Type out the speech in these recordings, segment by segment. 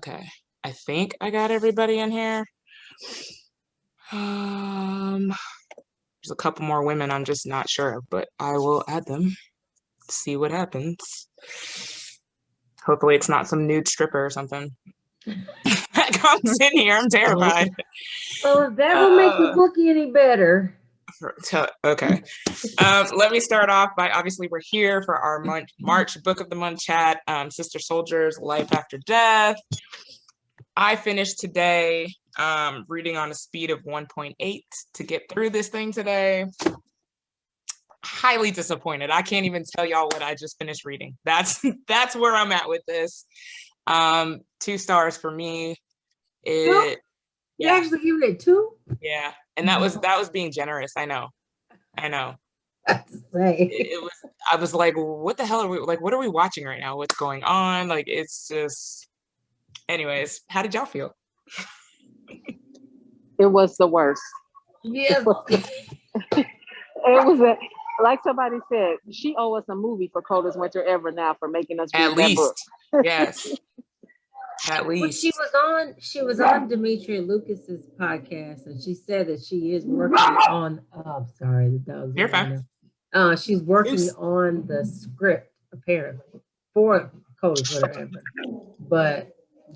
Okay. I think I got everybody in here. There's a couple more women I'm just not sure of, but I will add them, see what happens. Hopefully it's not some nude stripper or something that comes in here. I'm terrified. Well, if that will make the bookie any better. Okay. Let me start off by, obviously we're here for our March Book of the Month chat, Sister Soldiers, Life After Death. I finished today reading on a speed of 1.8 to get through this thing today. Highly disappointed. I can't even tell y'all what I just finished reading. That's where I'm at with this. 2 stars for me. You actually give it 2? Yeah, and that was being generous. I know. It was. I was like, what the hell are we like? What are we watching right now? What's going on? Like, it's just. Anyways, how did y'all feel? It was the worst. Yes. It was like somebody said, she owe us a movie for Coldest Winter Ever now for making us read that book. Yes. At least. Well, she was on Demetria Lucas's podcast, and she said that she is working on sorry, the dog's You're fine. She's working on the script apparently for Coldest Winter Ever. But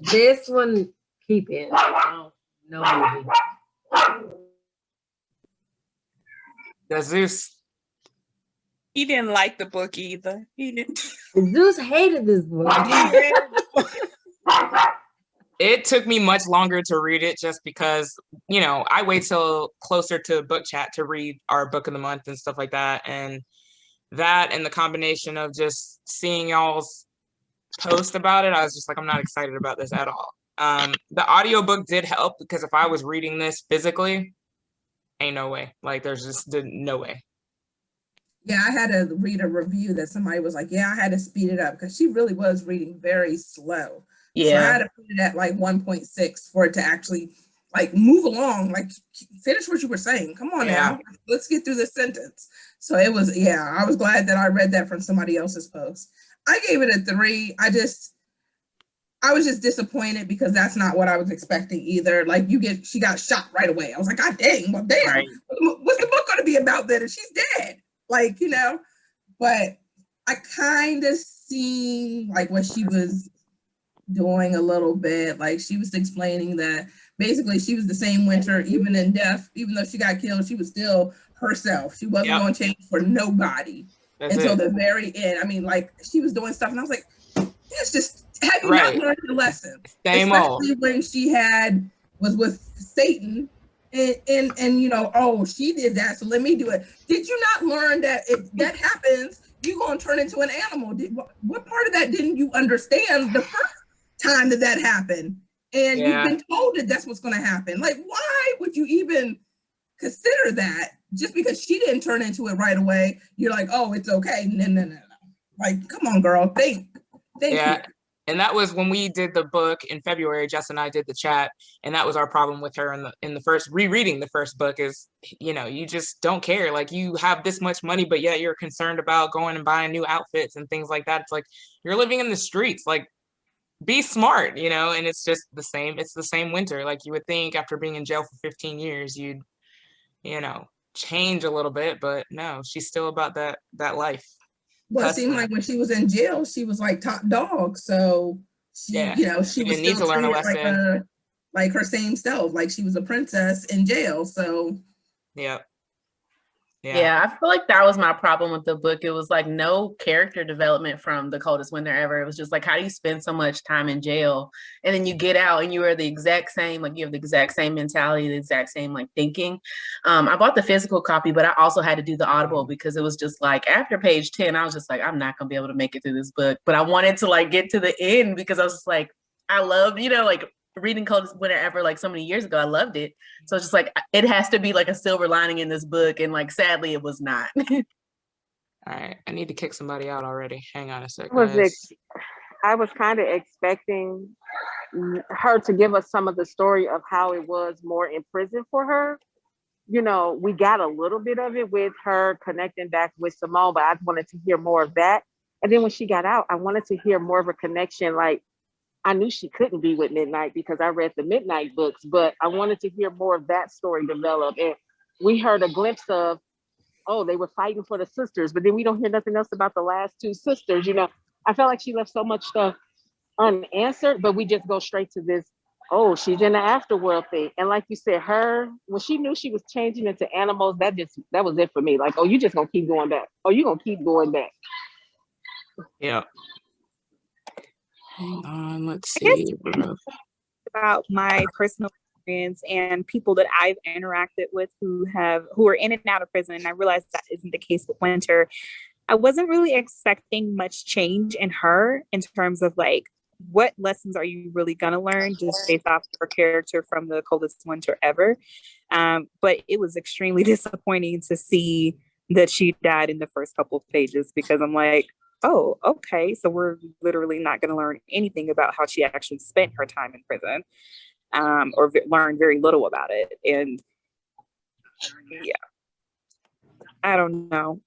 this one, keep in. No movie. The Zeus. He didn't like the book either. He didn't. Zeus hated this book. It took me much longer to read it just because, I wait till closer to book chat to read our book of the month and stuff like that. And the combination of just seeing y'all's post about it, I was just like, I'm not excited about this at all. The audiobook did help because if I was reading this physically, ain't no way. Like, there's just no way. Yeah, I had to read a review that somebody was like, yeah, I had to speed it up because she really was reading very slow. Yeah. So I had to put it at like 1.6 for it to actually like move along, like finish what you were saying. Come on now, let's get through this sentence. So it was, I was glad that I read that from somebody else's post. I gave it a 3. I was just disappointed because that's not what I was expecting either. Like she got shot right away. I was like, God dang, well, damn, right. What's the book going to be about then if she's dead? Like, but I kind of seen like what she was doing a little bit. Like she was explaining that basically she was the same Winter, even in death, even though she got killed, she was still herself. She wasn't going to change for nobody until the very end. I mean, like she was doing stuff and I was like, it's just, have you not learned the lesson? Same Especially when she was with Satan and she did that, so let me do it. Did you not learn that if that happens, you're going to turn into an animal? What part of that didn't you understand the first time that happened? And you've been told that that's what's going to happen. Like, why would you even consider that? Just because she didn't turn into it right away, you're like, oh, it's okay. No. Like, come on, girl. Thank you. And that was when we did the book in February. Jess and I did the chat, and that was our problem with her in the first rereading the first book is, you just don't care. Like you have this much money, but yet you're concerned about going and buying new outfits and things like that. It's like you're living in the streets. Like be smart, and it's just the same. It's the same Winter. Like you would think after being in jail for 15 years, you'd, change a little bit, but no, she's still about that life. Well, it seemed like when she was in jail, she was like top dog. So she, she was need to learn a lesson. Like her same self, like she was a princess in jail. So Yeah, I feel like that was my problem with the book. It was like no character development from The Coldest Winter Ever. It was just like, how do you spend so much time in jail and then you get out and you are the exact same, like you have the exact same mentality, the exact same like thinking. I bought the physical copy, but I also had to do the Audible because it was just like after page 10, I was just like, I'm not gonna be able to make it through this book. But I wanted to like get to the end because I was just like, I loved, like reading Coldest Winter Ever like so many years ago. I loved it. So it's just like it has to be like a silver lining in this book, and like sadly it was not. All right, I need to kick somebody out already. Hang on a second. I was kind of expecting her to give us some of the story of how it was more in prison for her. We got a little bit of it with her connecting back with Simone, but I wanted to hear more of that. And then when she got out, I wanted to hear more of a connection, like I knew she couldn't be with Midnight because I read the Midnight books, but I wanted to hear more of that story develop. And we heard a glimpse of, oh, they were fighting for the sisters, but then we don't hear nothing else about the last two sisters. You know, I felt like she left so much stuff unanswered, but we just go straight to this, oh, she's in the afterworld thing. And like you said, when she knew she was changing into animals, that was it for me. Like, oh, you just gonna keep going back. Oh, you gonna keep going back. Yeah. Hang on, let's see. About my personal experience and people that I've interacted with who are in and out of prison. And I realized that isn't the case with Winter. I wasn't really expecting much change in her in terms of like, what lessons are you really going to learn just based off her character from the coldest winter ever. But it was extremely disappointing to see that she died in the first couple of pages, because I'm like, oh, okay, so we're literally not going to learn anything about how she actually spent her time in prison, or learn very little about it. And yeah, I don't know.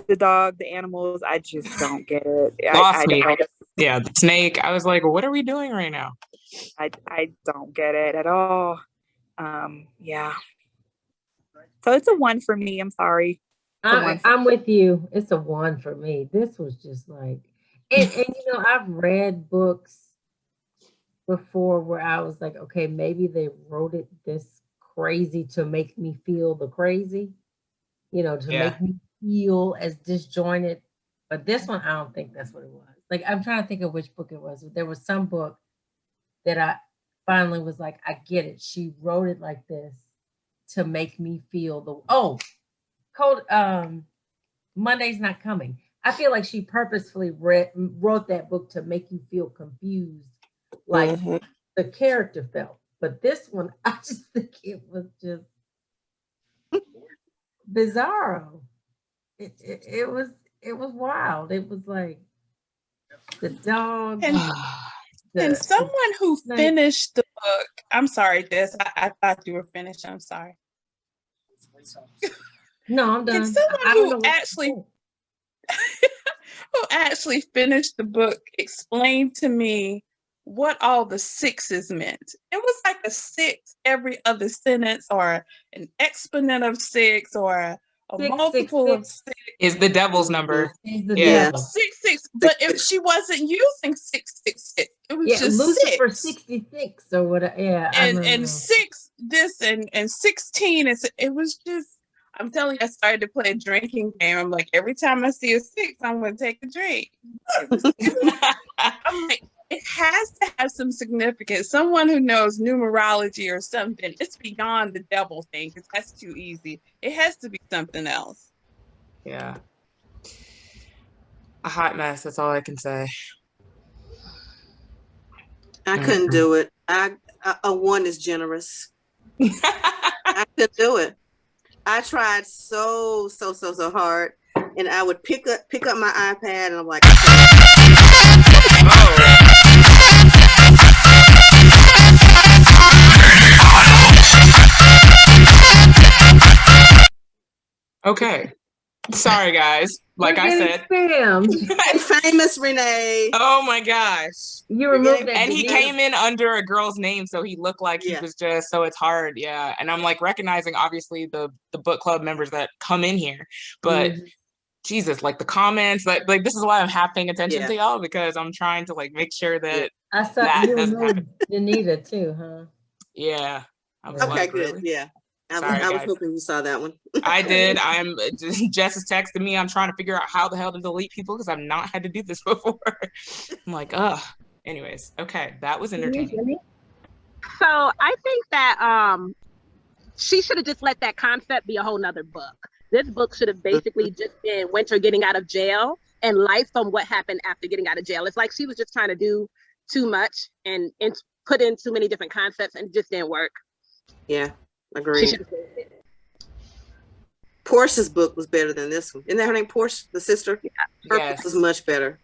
The dog, the animals, I just don't get it. Lost me. Yeah, the snake. I was like, what are we doing right now? I don't get it at all. Yeah. So it's a 1 for me. I'm sorry. I'm with you. It's a 1 for me. This was just like, and you know, I've read books before where I was like, okay, maybe they wrote it this crazy to make me feel the crazy, you know, to make me feel as disjointed. But this one, I don't think that's what it was. Like, I'm trying to think of which book it was. There was some book that I finally was like, I get it. She wrote it like this to make me feel Monday's Not Coming. I feel like she purposefully wrote that book to make you feel confused, like the character felt. But this one, I just think it was just bizarro. It was wild. It was like the dog. And someone who finished the book, I'm sorry, Des, I thought you were finished. I'm sorry. No, I'm done. And someone who actually finished the book explained to me what all the 6s meant. It was like a 6 every other sentence, or an exponent of 6, or a multiple of 6. Is the devil's number. Devil. 6. But she wasn't using 666. It was just Lucifer 6. 66 or whatever. Yeah. And 6 this and 16. It was just, I'm telling you, I started to play a drinking game. I'm like, every time I see a 6, I'm going to take a drink. I'm like, it has to have some significance. Someone who knows numerology or something. It's beyond the devil thing, because that's too easy. It has to be something else. Yeah. A hot mess. That's all I can say. I couldn't do it. A 1 is generous. I couldn't do it. I tried so hard, and I would pick up my iPad, and I'm like, okay. Sorry, guys. Like I said, famous Renee. Oh my gosh! You removed that, and he came in under a girl's name, so he looked like he was just. So it's hard, yeah. And I'm like recognizing obviously the book club members that come in here, but Jesus, like the comments, like this is why I'm half paying attention to y'all, because I'm trying to like make sure that I saw that you removed Danita too, huh? Yeah. I was okay, like, good. really? Yeah. I was hoping you saw that one. I did. Jess is texting me. I'm trying to figure out how the hell to delete people because I've not had to do this before. I'm like, ugh. Anyways, okay, that was entertaining. So I think that she should have just let that concept be a whole nother book. This book should have basically just been Winter getting out of jail and life from what happened after getting out of jail. It's like she was just trying to do too much and put in too many different concepts, and it just didn't work. Yeah. Agreed. Portia's book was better than this one. Isn't that her name, Portia, the sister? Yeah. Her book was much better.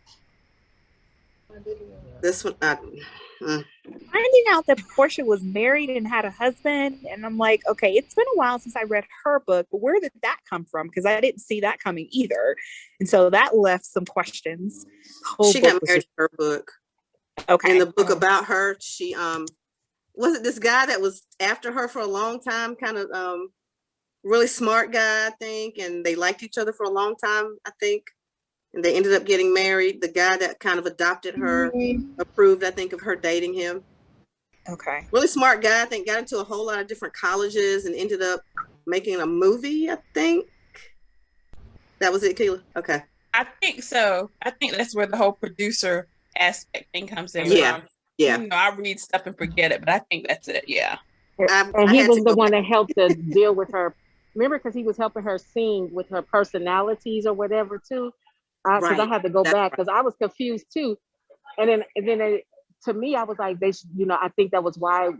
This one, finding out that Portia was married and had a husband, and I'm like, okay, it's been a while since I read her book, but where did that come from? Because I didn't see that coming either, and so that left some questions. She got married to her book. Okay. In the book about her, she was it this guy that was after her for a long time, kind of really smart guy, I think, and they liked each other for a long time, I think, and they ended up getting married. The guy that kind of adopted her approved, I think, of her dating him. Okay. Really smart guy, I think, got into a whole lot of different colleges and ended up making a movie, I think. That was it, Keila? Okay. I think so. I think that's where the whole producer aspect thing comes in. Yeah. From. Yeah. You know, I read stuff and forget it, but I think that's it. Yeah. And he was the one that helped to deal with her. Remember, because he was helping her sing with her personalities or whatever too. Because I had to go back because I was confused too. And then to me, I was like, I think that was why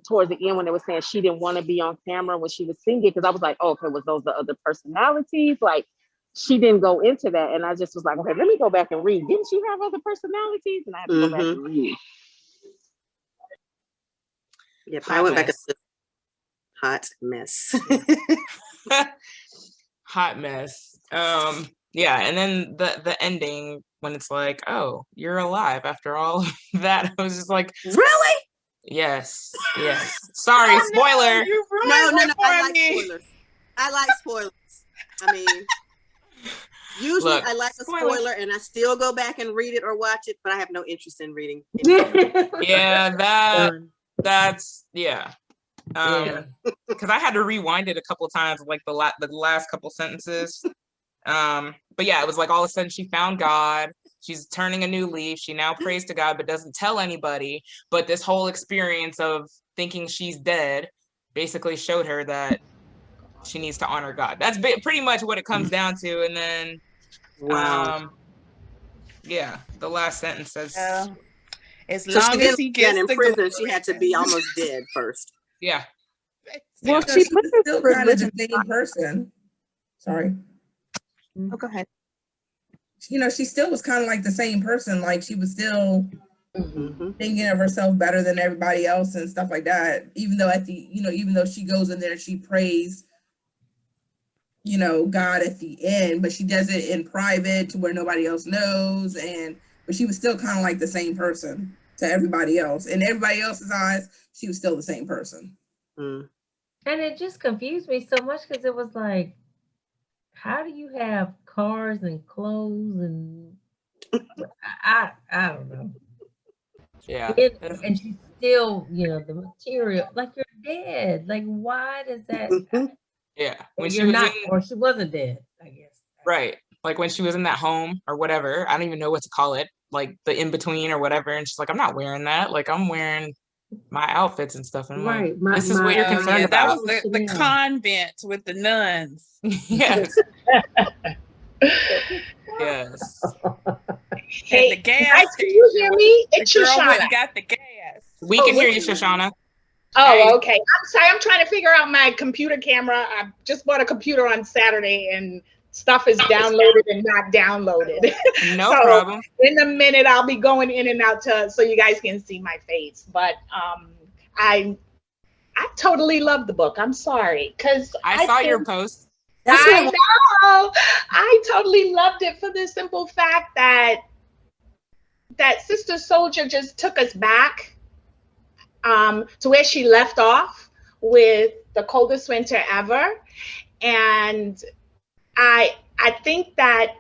towards the end when they were saying she didn't want to be on camera when she was singing, because I was like, oh, okay, was those the other personalities? Like, she didn't go into that, and I just was like, okay, let me go back and read. Didn't she have other personalities? And I had to go back and read. Yep, I went back and hot mess. Hot mess. Yeah, and then the ending when it's like, oh, you're alive after all of that. I was just like, really? Yes. Sorry, spoiler. No, I like spoilers. I like spoilers. I mean, usually Look, I like a spoiler and I still go back and read it or watch it, but I have no interest in reading. Yeah, that's because I had to rewind it a couple of times, like the last couple sentences. But yeah, it was like all of a sudden she found God. She's turning a new leaf. She now prays to God, but doesn't tell anybody. But this whole experience of thinking she's dead basically showed her that she needs to honor God. That's pretty much what it comes down to. And then, the last sentence says, as long as he gets in prison, she had to be almost dead first. Yeah. Well, she was still kind of the same person. Sorry. Oh, go ahead. You know, she still was kind of like the same person. Like, she was still thinking of herself better than everybody else and stuff like that. Even though even though she goes in there and she prays, God at the end, but she does it in private to where nobody else knows. But she was still kind of like the same person to everybody else. In everybody else's eyes, she was still the same person. And it just confused me so much because it was like, how do you have cars and clothes and I don't know. Yeah. And she's still, the material, like, you're dead. Like, why does that? Yeah. When she was or she wasn't dead, I guess. Right. Like when she was in that home or whatever, I don't even know what to call it, like the in-between or whatever. And she's like, I'm not wearing that. Like, I'm wearing my outfits and stuff. And right. Like, this is what you're concerned about. That was the convent with the nuns. Yes. Yes. Hey, the gas can you hear me? It's Shoshana. Got the gas. We can hear you, Shoshana. Oh, okay. I'm sorry. I'm trying to figure out my computer camera. I just bought a computer on Saturday and stuff is downloaded and not downloaded. No problem. In a minute, I'll be going in and out so you guys can see my face. But I totally love the book. I'm sorry because I saw your post. I know. I totally loved it for the simple fact that Sister Soldier just took us back to where she left off with The Coldest Winter Ever. And I think that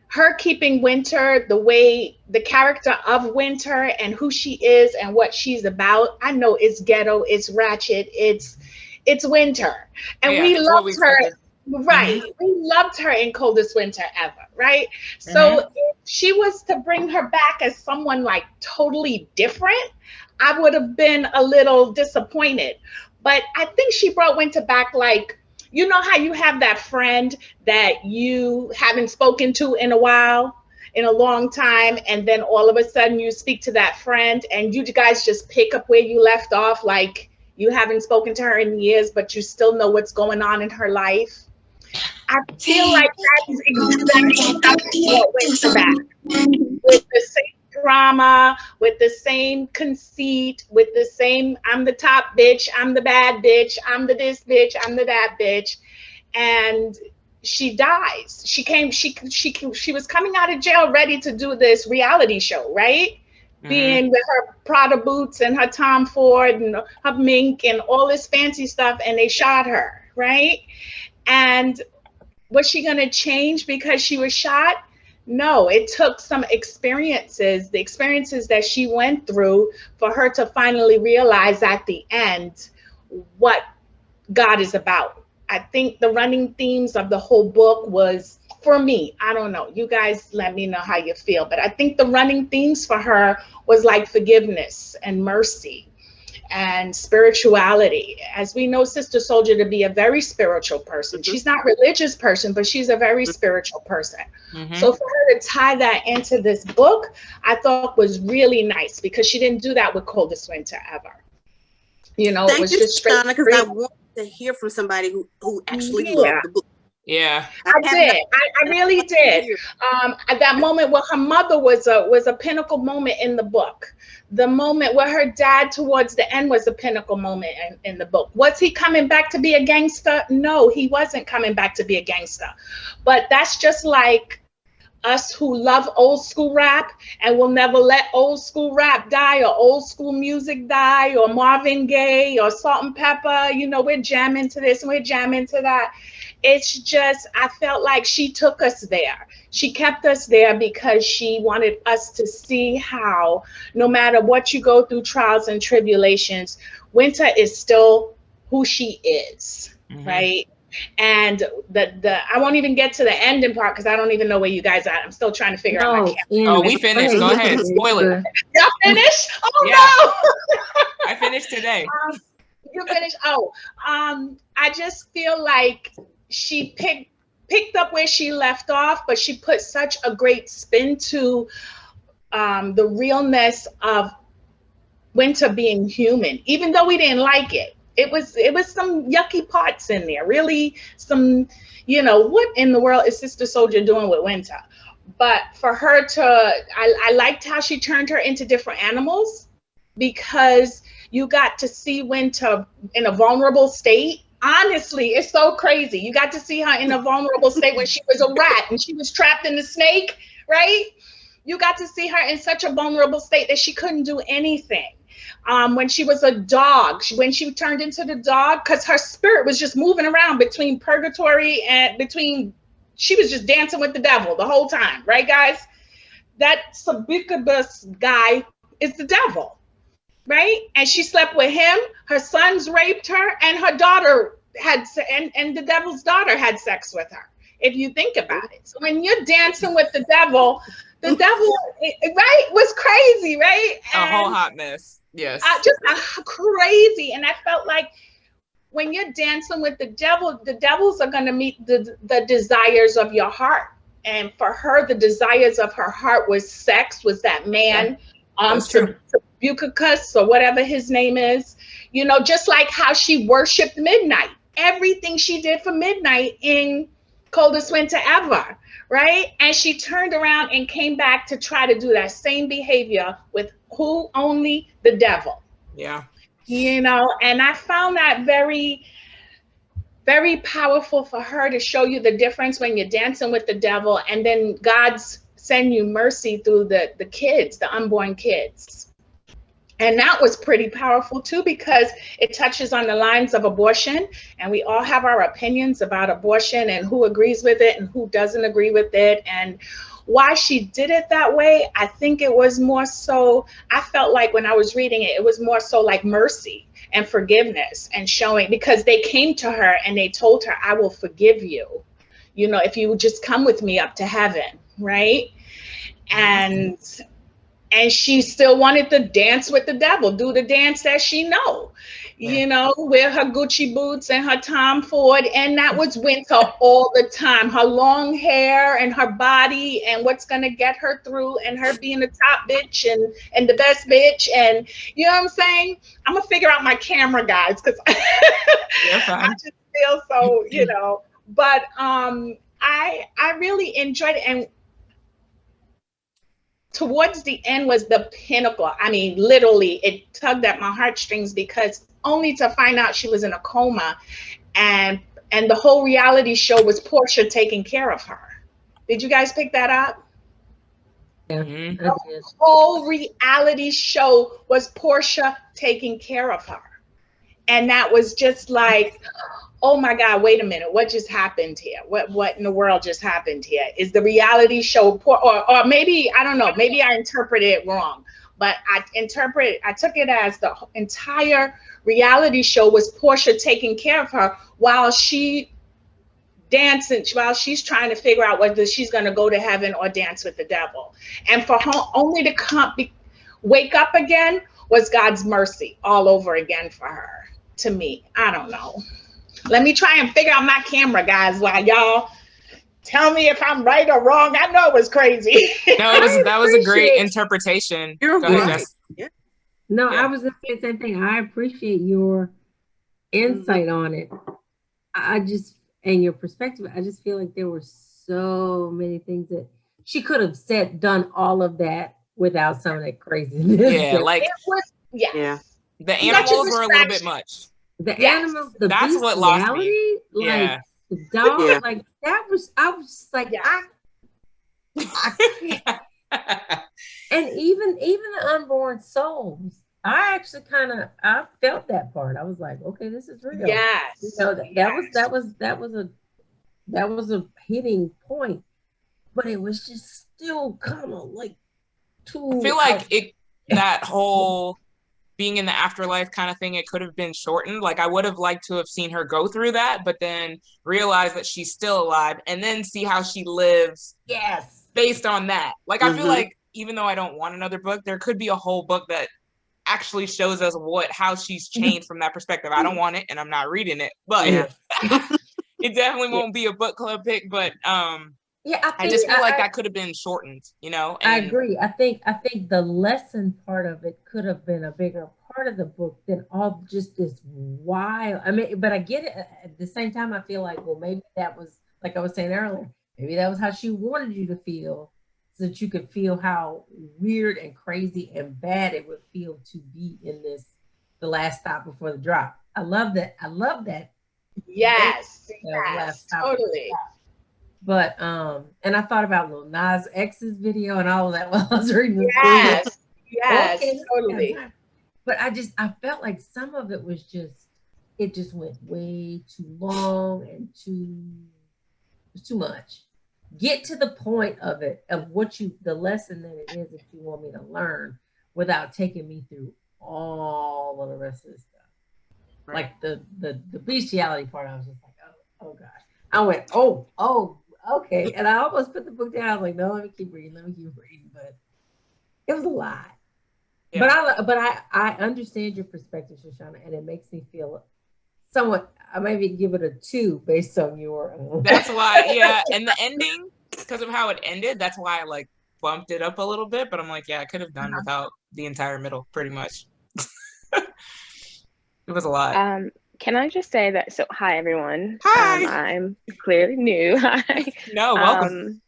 her keeping Winter, the way the character of Winter and who she is and what she's about, I know it's ghetto, it's ratchet, it's Winter. And we loved her. Right. We loved her in Coldest Winter Ever, right? So if she was to bring her back as someone like totally different, I would have been a little disappointed. But I think she brought Winter back like, you know how you have that friend that you haven't spoken to in a while, in a long time, and then all of a sudden you speak to that friend and you guys just pick up where you left off, like you haven't spoken to her in years, but you still know what's going on in her life. I feel like that's exactly what Winter back, with the same drama, with the same conceit, with the same I'm the top bitch, I'm the bad bitch, I'm the this bitch, I'm the that bitch, and she dies. She was coming out of jail ready to do this reality show, right? being with her Prada boots and her Tom Ford and her mink and all this fancy stuff, and they shot her, right? And was she going to change because she was shot? No, it took some experiences, the experiences that she went through, for her to finally realize at the end what God is about. I think the running themes of the whole book was, for me, I don't know, you guys let me know how you feel, but I think the running themes for her was like forgiveness and mercy and spirituality. As we know Sister Soldier to be a very spiritual person. She's not a religious person, but she's a very spiritual person. So for her to tie that into this book, I thought was really nice, because she didn't do that with Coldest Winter Ever. You know, it was just straight. Because I wanted to hear from somebody who actually loved the book. Yeah, I did. I really did. At that moment where her mother was a pinnacle moment in the book. The moment where her dad towards the end was a pinnacle moment in the book. Was he coming back to be a gangster? No, he wasn't coming back to be a gangster. But that's just like us who love old school rap and will never let old school rap die, or old school music die, or Marvin Gaye or Salt and Pepper. You know, we're jamming to this and we're jamming to that. It's just, I felt like she took us there. She kept us there because she wanted us to see how, no matter what you go through, trials and tribulations, Winter is still who she is, right? And I won't even get to the ending part because I don't even know where you guys are. I'm still trying to figure out my camera. Oh, we finished. Go ahead. Spoil it. Y'all finished? Oh, no. I finished today. You finished? Oh, I just feel like she picked up where she left off, but she put such a great spin to the realness of Winter being human, even though we didn't like it. It was some yucky parts in there, really some, you know, what in the world is Sister Soldier doing with Winter? But for her to, I liked how she turned her into different animals, because you got to see Winter in a vulnerable state. Honestly, it's so crazy. You got to see her in a vulnerable state when she was a rat and she was trapped in the snake, right? You got to see her in such a vulnerable state that she couldn't do anything. When she was a dog, when she turned into the dog, because her spirit was just moving around between purgatory and she was just dancing with the devil the whole time, right, guys? That succubus guy is the devil, right? And she slept with him. Her sons raped her, and her daughter and the devil's daughter had sex with her, if you think about it. So when you're dancing with the devil, right, was crazy, right? A whole hot mess. Yes. Just crazy. And I felt like when you're dancing with the devils are going to meet the desires of your heart. And for her, the desires of her heart was sex, was that man, Bucacus or whatever his name is, you know, just like how she worshiped Midnight. Everything she did for Midnight in Coldest Winter Ever, right? And she turned around and came back to try to do that same behavior with who? Only the devil. Yeah. You know, and I found that very, very powerful for her to show you the difference when you're dancing with the devil and then God's send you mercy through the kids, the unborn kids. And that was pretty powerful too, because it touches on the lines of abortion, and we all have our opinions about abortion and who agrees with it and who doesn't agree with it. And why she did it that way, I think it was more so, I felt like when I was reading it, it was more so like mercy and forgiveness and showing, because they came to her and they told her, I will forgive you, you know, if you would just come with me up to heaven, right? And she still wanted to dance with the devil, do the dance that she know, you know, wear her Gucci boots and her Tom Ford. And that was Winter all the time, her long hair and her body and what's going to get her through, and her being the top bitch and the best bitch. And you know what I'm saying? I'm going to figure out my camera, guys, because I just feel so, you know, but I really enjoyed it. And towards the end was the pinnacle. I mean, literally, it tugged at my heartstrings, because only to find out she was in a coma, and the whole reality show was Portia taking care of her. Did you guys pick that up? Yeah, Mhm. I did. Whole reality show was Portia taking care of her. And that was just like, oh my God, wait a minute, what just happened here? What in the world just happened here? Is the reality show, or maybe, I don't know, maybe I interpreted it wrong, but I took it as the entire reality show was Portia taking care of her while she dancing, while she's trying to figure out whether she's going to go to heaven or dance with the devil. And for her only to wake up again was God's mercy all over again for her. To me, I don't know. Let me try and figure out my camera, guys, while y'all tell me if I'm right or wrong. I know it was crazy. No, that was a great interpretation. You're Go ahead, right. Jess. Yeah. No, Yeah. I was gonna say the same thing. I appreciate your insight on it. I just, and your perspective, I just feel like there were so many things that she could have said, done all of that without some of that craziness. Yeah, like It was, yes. Yeah. the Such a animals were a little bit distraction. much. The Yes. animals, the That's what lost me. bestiality, like Yeah. the dog, Yeah. like that was, I was just like, Yeah. I can't. And even the unborn souls, I actually I felt that part. I was like, okay, this is real. Yes. You know, that was a hitting point, but it was just still kind of like too. I feel like that whole being in the afterlife kind of thing, it could have been shortened. Like I would have liked to have seen her go through that, but then realize that she's still alive and then see how she lives. Yes. Based on that. Like I feel like even though I don't want another book, there could be a whole book that actually shows us how she's changed from that perspective. I don't want it and I'm not reading it, but it definitely won't be a book club pick, but I just feel like that could have been shortened, you know? And I agree. I think the lesson part of it could have been a bigger part of the book than all just this wild. I mean, but I get it. At the same time, I feel like, well, maybe that was, like I was saying earlier, maybe that was how she wanted you to feel, so that you could feel how weird and crazy and bad it would feel to be in the last stop before the drop. I love that. Yes. Totally. But and I thought about Lil Nas X's video and all of that while I was reading this book. Yes, Okay, totally. But I felt like some of it was it just went way too long and too much. Get to the point of it, of the lesson that it is that you want me to learn, without taking me through all of the rest of the stuff. Right. Like the bestiality part, I was just like, oh gosh. I went, oh, okay. And I almost put the book down. I was like, no, let me keep reading. But it was a lot. Yeah. But I understand your perspective, Shoshana, and it makes me feel somewhat, I maybe give it a 2 based on your That's why, yeah. And the ending, because of how it ended, that's why I like bumped it up a little bit. But I'm like, yeah, I could have done without the entire middle, pretty much. It was a lot. Can I just say that? So, hi everyone. Hi. I'm clearly new. Hi. No, welcome.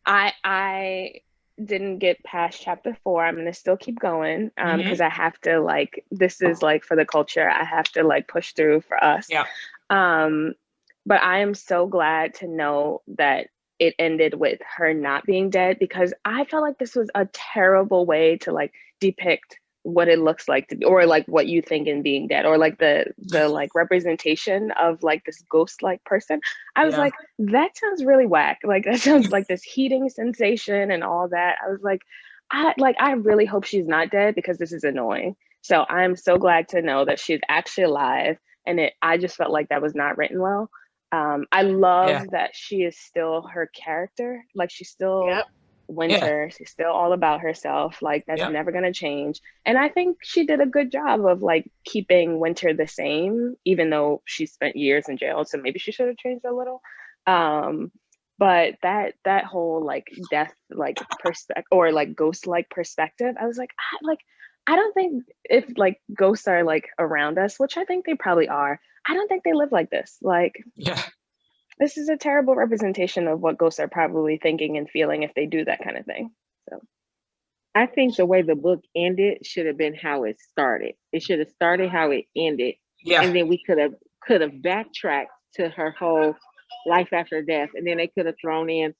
I didn't get past chapter 4. I'm gonna still keep going because I have to, like, this is like for the culture. I have to like push through for us. Yeah. But I am so glad to know that it ended with her not being dead, because I felt like this was a terrible way to like depict what it looks like to be, or like what you think in being dead, or like the like representation of like this ghost like person. I was like, that sounds really whack. Like that sounds like this heating sensation and all that. I was like, I really hope she's not dead, because this is annoying. So I'm so glad to know that she's actually alive. And I just felt like that was not written well. I love that she is still her character. Like she's still Winter. She's still all about herself. Like that's never gonna change. And I think she did a good job of like keeping Winter the same, even though she spent years in jail. So maybe she should have changed a little. But that whole like death like perspective, or like ghost like perspective, I was like, I don't think if like ghosts are like around us, which I think they probably are, I don't think they live like this. Like this is a terrible representation of what ghosts are probably thinking and feeling if they do that kind of thing. So I think the way the book ended should have been how it started. It should have started how it ended. Yeah. And then we could have backtracked to her whole life after death. And then they could have thrown in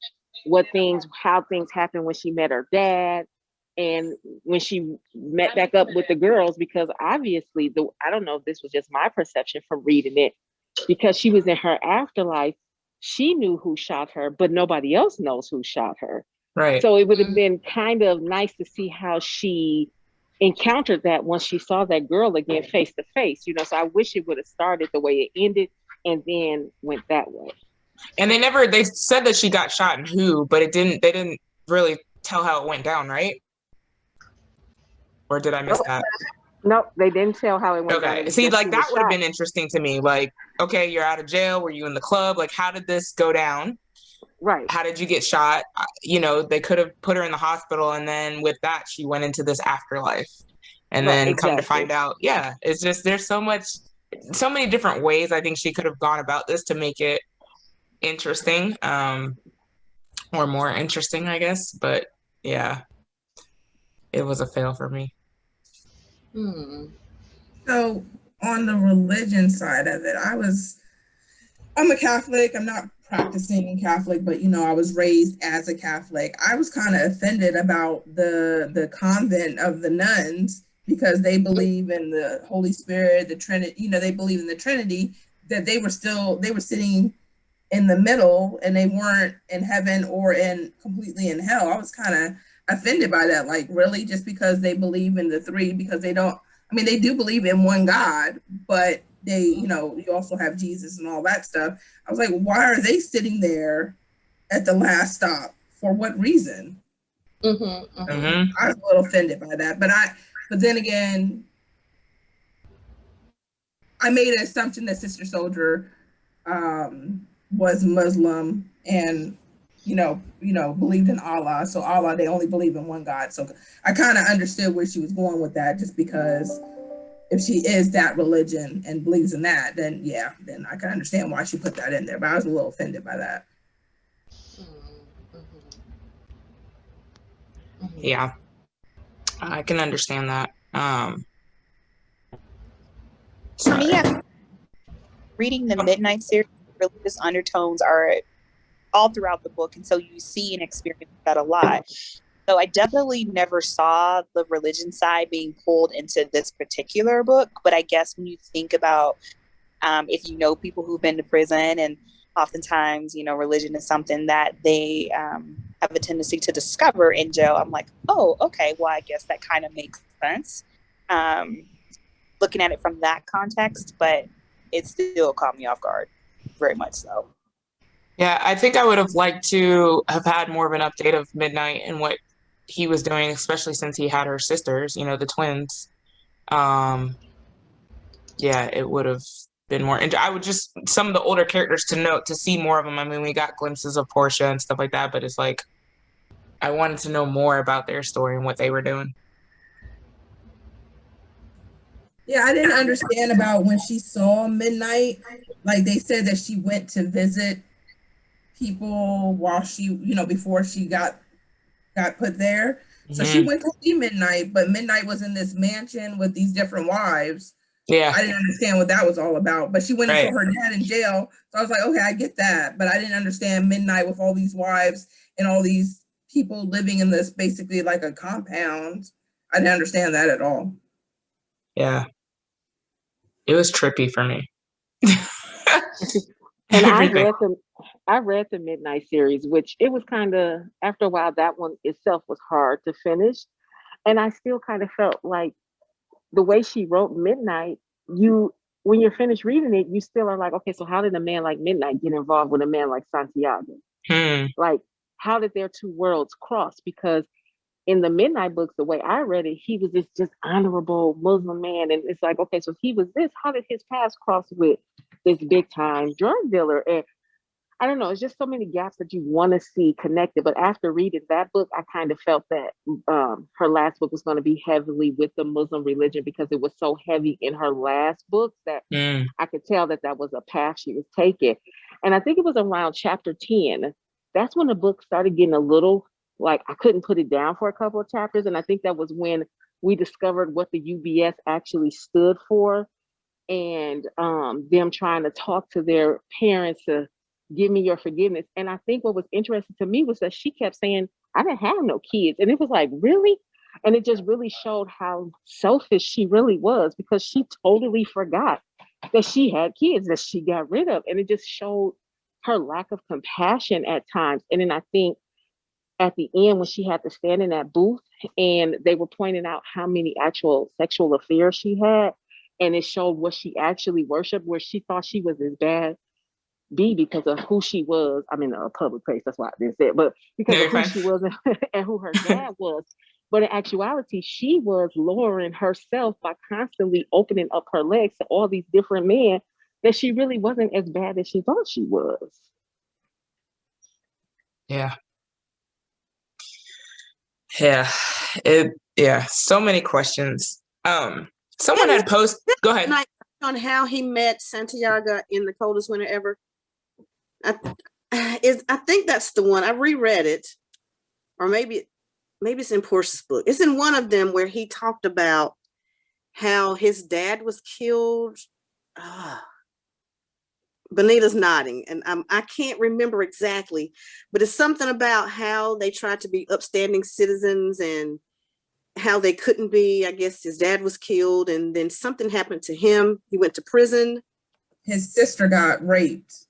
how things happened when she met her dad and when she met back up with the girls, because obviously I don't know if this was just my perception from reading it, because she was in her afterlife, she knew who shot her, but nobody else knows who shot her. Right. So it would have been kind of nice to see how she encountered that once she saw that girl again face to face, so I wish it would have started the way it ended and then went that way. And they said that she got shot and who, but they didn't really tell how it went down, right? Or did I miss that? Nope, they didn't tell how it went down. Okay. See, like that would have been interesting to me. Like, okay, you're out of jail. Were you in the club? Like, how did this go down? Right. How did you get shot? They could have put her in the hospital, and then with that, she went into this afterlife. And then come to find out, it's just there's so many different ways I think she could have gone about this to make it interesting, or more interesting, I guess. But yeah, it was a fail for me. So on the religion side of it, I'm a Catholic. I'm not practicing Catholic, but I was raised as a Catholic. I was kind of offended about the convent of the nuns, because they believe in the Holy Spirit, the Trinity, they believe in the Trinity, that they were sitting in the middle and they weren't in heaven or completely in hell. I was kind of offended by that. Like, really? Just because they believe in the three, because they do believe in one God, but they, you also have Jesus and all that stuff. I was like, why are they sitting there at the last stop? For what reason? I was a little offended by that, but then again, I made an assumption that Sister Soldier was Muslim and believed in Allah. So Allah, they only believe in one God. So I kind of understood where she was going with that, just because if she is that religion and believes in that, then I can understand why she put that in there. But I was a little offended by that. Yeah, I can understand that. For me, reading the Midnight series, religious undertones are all throughout the book, and so you see and experience that a lot. So I definitely never saw the religion side being pulled into this particular book, but I guess when you think about if you know people who've been to prison, and oftentimes, religion is something that they have a tendency to discover in jail, I'm like, oh, okay, well, I guess that kind of makes sense. Looking at it from that context, but it still caught me off guard, very much so. Yeah, I think I would have liked to have had more of an update of Midnight and what he was doing, especially since he had her sisters, the twins. It would have been more. And I would just, some of the older characters to see more of them. I mean, we got glimpses of Portia and stuff like that, but it's like, I wanted to know more about their story and what they were doing. Yeah, I didn't understand about when she saw Midnight. Like, they said that she went to visit people while she, before she got put there. So she went to see Midnight, but Midnight was in this mansion with these different wives. Yeah. I didn't understand what that was all about, but she went and saw her dad in jail. So I was like, okay, I get that. But I didn't understand Midnight with all these wives and all these people living in this, basically like a compound. I didn't understand that at all. Yeah. It was trippy for me. And I read the Midnight series, which it was kind of, after a while, that one itself was hard to finish. And I still kind of felt like the way she wrote Midnight, when you're finished reading it, you still are like, okay, so how did a man like Midnight get involved with a man like Santiago? Like, how did their two worlds cross? Because in the Midnight books, the way I read it, he was this just honorable Muslim man. And it's like, okay, so he was this, how did his past cross with this big time drug dealer? And I don't know, it's just so many gaps that you want to see connected. But after reading that book, I kind of felt that her last book was going to be heavily with the Muslim religion, because it was so heavy in her last book that I could tell that was a path she was taking. And I think it was around chapter 10. That's when the book started getting a little, like, I couldn't put it down for a couple of chapters. And I think that was when we discovered what the UBS actually stood for, and them trying to talk to their parents to give me your forgiveness. And I think what was interesting to me was that she kept saying, I didn't have no kids. And it was like, really? And it just really showed how selfish she really was, because she totally forgot that she had kids that she got rid of. And it just showed her lack of compassion at times. And then I think at the end, when she had to stand in that booth and they were pointing out how many actual sexual affairs she had, and it showed what she actually worshiped, where she thought she was as bad because of who she was. I'm in a public place, that's why I didn't say it, but because of who she was and who her dad was. But in actuality, she was lowering herself by constantly opening up her legs to all these different men, that she really wasn't as bad as she thought she was. Yeah. So many questions. Someone had posted, go ahead. On how he met Santiago in The Coldest Winter Ever. I think that's the one. I reread it, or maybe it's in Portia's book. It's in one of them where he talked about how his dad was killed. Benita's nodding, and I can't remember exactly, but it's something about how they tried to be upstanding citizens and how they couldn't be. I guess his dad was killed, and then something happened to him. He went to prison. His sister got raped.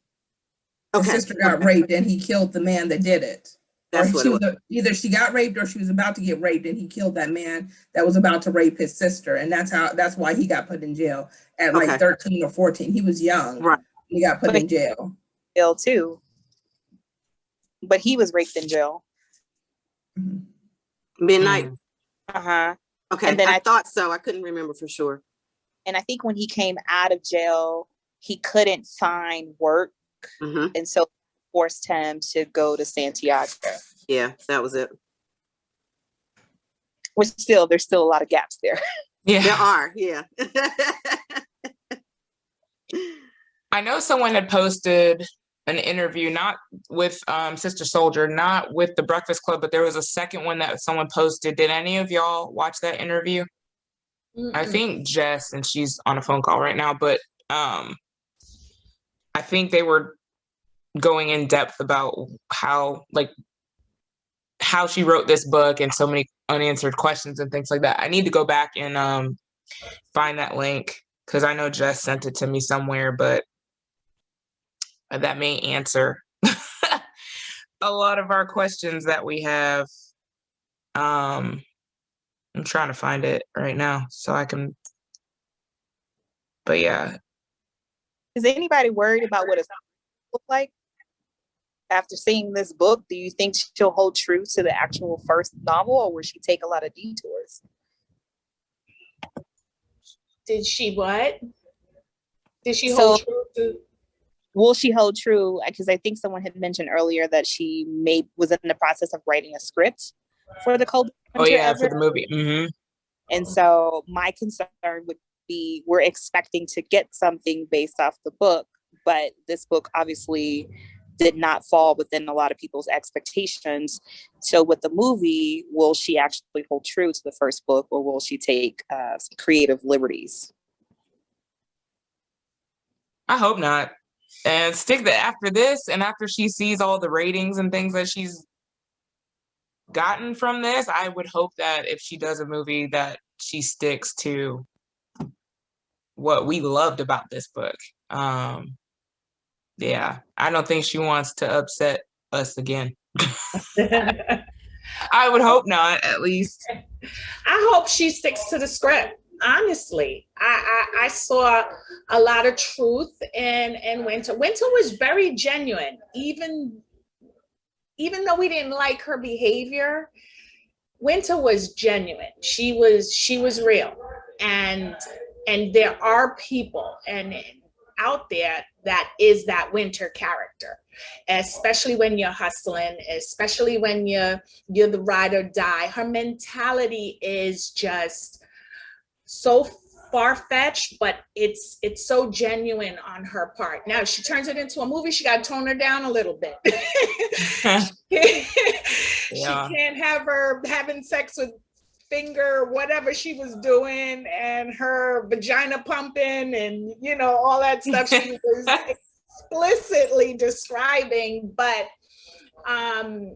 His sister got raped, and he killed the man that did it. That's what it was. Either she got raped or she was about to get raped, and he killed that man that was about to rape his sister, and that's why he got put in jail at like 13 or 14. He was young. Right. He got put in jail. Jail too. But he was raped in jail. Midnight. Uh-huh. Okay. And then I thought so. I couldn't remember for sure. And I think when he came out of jail, he couldn't find work. And so forced him to go to Santiago. Yeah, that was it. Which there's still a lot of gaps there. Yeah. There are, yeah. I know someone had posted an interview, not with Sister Soldier, not with the Breakfast Club, but there was a second one that someone posted. Did any of y'all watch that interview? I think Jess, and she's on a phone call right now, but I think they were going in depth about how she wrote this book and so many unanswered questions and things like that. I need to go back and find that link, because I know Jess sent it to me somewhere, but that may answer a lot of our questions that we have. I'm trying to find it right now so I can, but yeah. Is anybody worried about what it's look like after seeing this book? Do you think she'll hold true to the actual first novel, or will she take a lot of detours? Did she what? Did she hold true to? Will she hold true? Because I think someone had mentioned earlier that she was in the process of writing a script for the Cold Winter Ever. For the movie. And so my concern would be, we're expecting to get something based off the book, but this book obviously did not fall within a lot of people's expectations. So with the movie, will she actually hold true to the first book, or will she take some creative liberties? I hope not. And stick that after this, and after she sees all the ratings and things that she's gotten from this, I would hope that if she does a movie, that she sticks to what we loved about this book. Yeah, I don't think she wants to upset us again. I would hope not, at least. I hope she sticks to the script. Honestly, I saw a lot of truth in Winter. Winter was very genuine, even though we didn't like her behavior. Winter was genuine. She was real, and there are people out there that is that Winter character, especially when you're hustling, especially when you're the ride or die. Her mentality is just so far-fetched, but it's so genuine on her part. Now, if she turns it into a movie, she got to tone her down a little bit. She can't have her having sex with finger, whatever she was doing, and her vagina pumping, and all that stuff. She was explicitly describing, but I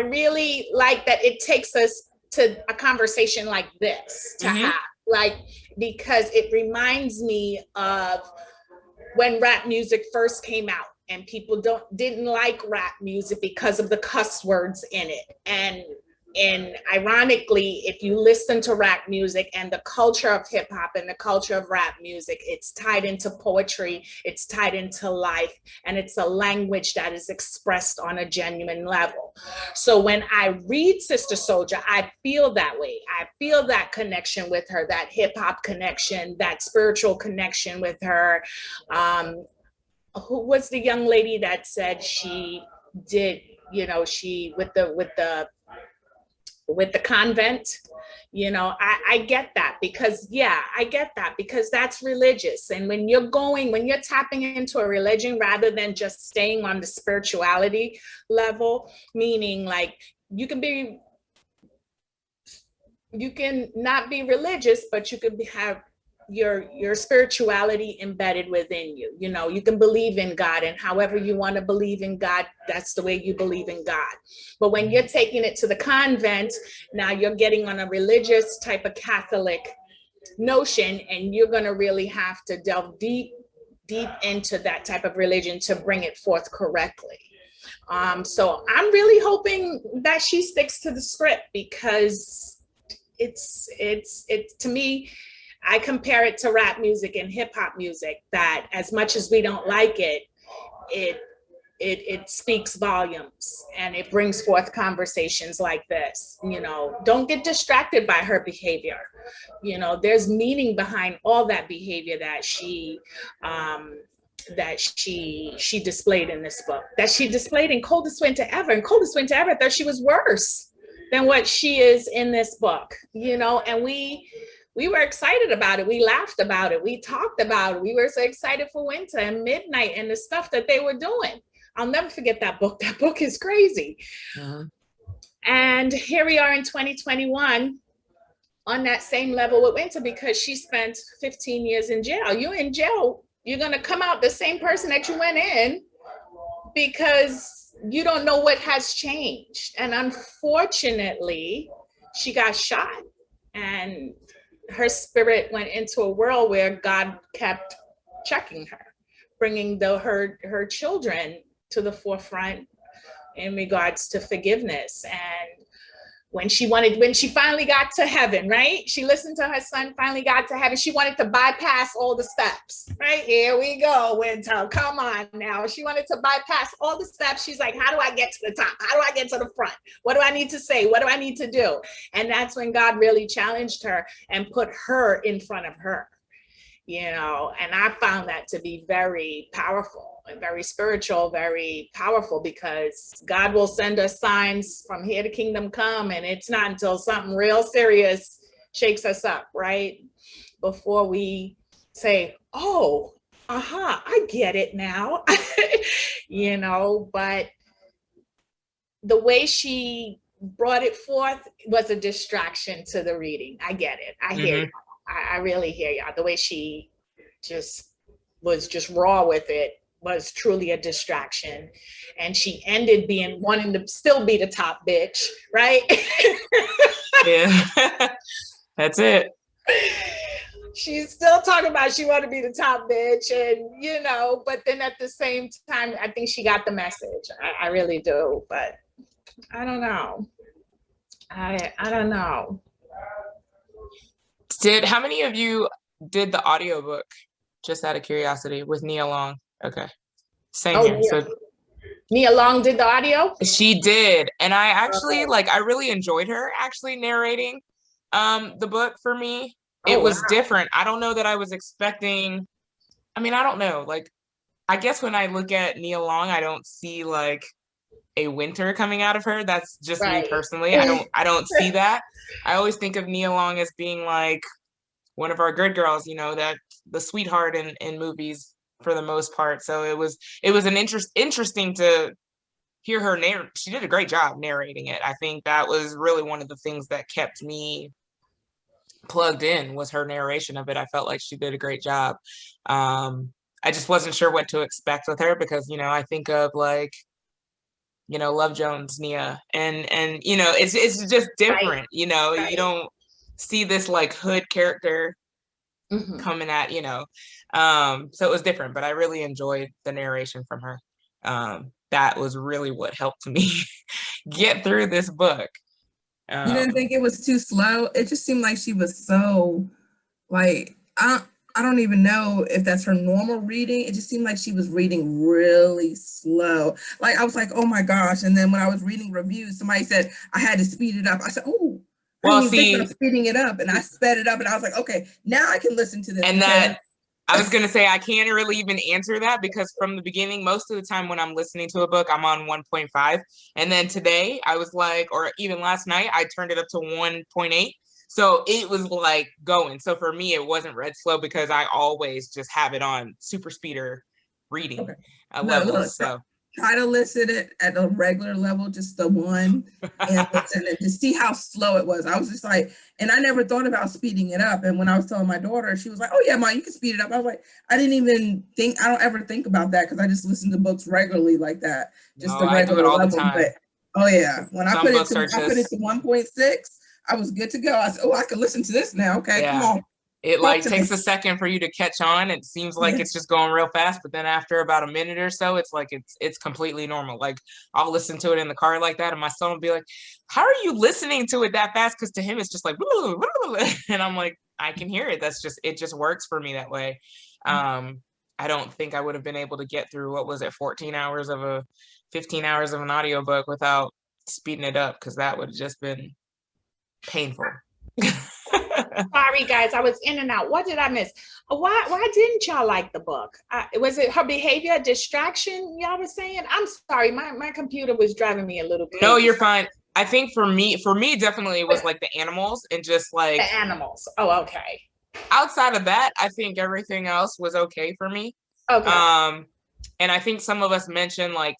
really like that it takes us to a conversation like this to have, like, because it reminds me of when rap music first came out and people didn't like rap music because of the cuss words in it. And ironically, if you listen to rap music and the culture of hip hop and the culture of rap music, it's tied into poetry, it's tied into life, and it's a language that is expressed on a genuine level. So when I read Sister Soldier, I feel that way. I feel that connection with her, that hip hop connection, that spiritual connection with her. Who was the young lady that said she did, you know, she with the convent, you know, I get that because, yeah, I get that because that's religious. And when you're tapping into a religion rather than just staying on the spirituality level, meaning like you can not be religious, but you could have your spirituality embedded within you. You know, you can believe in God, and however you want to believe in God, that's the way you believe in God. But when you're taking it to the convent, now you're getting on a religious type of Catholic notion, and you're going to really have to delve deep into that type of religion to bring it forth correctly. So I'm really hoping that she sticks to the script, because it's to me, I compare it to rap music and hip hop music, that as much as we don't like it, it speaks volumes and it brings forth conversations like this. You know, don't get distracted by her behavior. You know, there's meaning behind all that behavior that she displayed in this book, that she displayed in Coldest Winter Ever. And Coldest Winter Ever, I thought she was worse than what she is in this book, you know, and we were excited about it. We laughed about it. We talked about it. We were so excited for winter and midnight and the stuff that they were doing. I'll never forget that book. That book is crazy. And here we are in 2021 on that same level with winter, because she spent 15 years in jail. You in jail, you're going to come out the same person that you went in, because you don't know what has changed. And unfortunately, she got shot, and her spirit went into a world where God kept checking her, bringing her children to the forefront in regards to forgiveness. And when she finally got to heaven, right? She listened to her son, finally got to heaven. She wanted to bypass all the steps, right? Here we go, Winter, come on now. She wanted to bypass all the steps. She's like, how do I get to the top? How do I get to the front? What do I need to say? What do I need to do? And that's when God really challenged her and put her in front of her, you know, and I found that to be very powerful and very spiritual, very powerful, because God will send us signs from here to kingdom come. And it's not until something real serious shakes us up, right? Before we say, oh, I get it now, you know, but the way she brought it forth was a distraction to the reading. I get it. I hear you. I really hear you. The way she was just raw with it was truly a distraction. And she ended wanting to still be the top bitch, right? Yeah, that's it. She's still talking about she wanted to be the top bitch, and you know, but then at the same time, I think she got the message. I really do, but I don't know. I don't know. How many of you did the audiobook, just out of curiosity, with Nia Long? Okay. Same here. So Nia Long did the audio? She did. And I actually I really enjoyed her actually narrating the book for me. It was different. I don't know that I was expecting, I mean, I don't know. Like, I guess when I look at Nia Long, I don't see like a winter coming out of her. That's just me personally. I don't see that. I always think of Nia Long as being like one of our good girls, you know, that the sweetheart in movies for the most part. So it was an interesting to hear her narrate. She did a great job narrating it. I think that was really one of the things that kept me plugged in, was her narration of it. I felt like she did a great job. I just wasn't sure what to expect with her because, you know, I think of like, you know, Love Jones, Nia, and you know, it's just different, Right. you know, Right. you don't see this like hood character coming at, you know. So it was different, but I really enjoyed the narration from her. That was really what helped me get through this book. You didn't think it was too slow? It just seemed like she was so like I don't even know if that's her normal reading. It just seemed like she was reading really slow. Like I was like, oh my gosh. And then when I was reading reviews, somebody said I had to speed it up. I said, oh, well, I didn't even think about speeding it up. And I sped it up and I was like, okay, now I can listen to this. And that I was gonna say I can't really even answer that because from the beginning, most of the time when I'm listening to a book, I'm on 1.5. And then today I was like, or even last night, I turned it up to 1.8. So it was like going. So for me, it wasn't read slow because I always just have it on super speeder reading levels. So try to listen it at a regular level, just the one, and listen and to see how slow it was. I was just like, and I never thought about speeding it up. And when I was telling my daughter, she was like, oh yeah, Mom, you can speed it up. I was like, I didn't even think, I don't ever think about that because I just listen to books regularly like that, just the regular level. But oh yeah, when I put it to 1.6, I was good to go. I said, oh, I can listen to this now. Okay, come on. It like takes a second for you to catch on. It seems like it's just going real fast, but then after about a minute or so, it's like it's completely normal. Like I'll listen to it in the car like that, and my son will be like, "How are you listening to it that fast?" Because to him, it's just like, and I'm like, I can hear it. It just works for me that way. I don't think I would have been able to get through 15 hours of an audiobook without speeding it up because that would have just been painful. Sorry, guys, I was in and out. What did I miss? Why didn't y'all like the book? Was it her behavior a distraction? Y'all were saying? I'm sorry, my computer was driving me a little crazy. No, you're fine. I think for me, definitely it was like the animals and just like the animals. Oh, okay. Outside of that, I think everything else was okay for me. Okay. And I think some of us mentioned like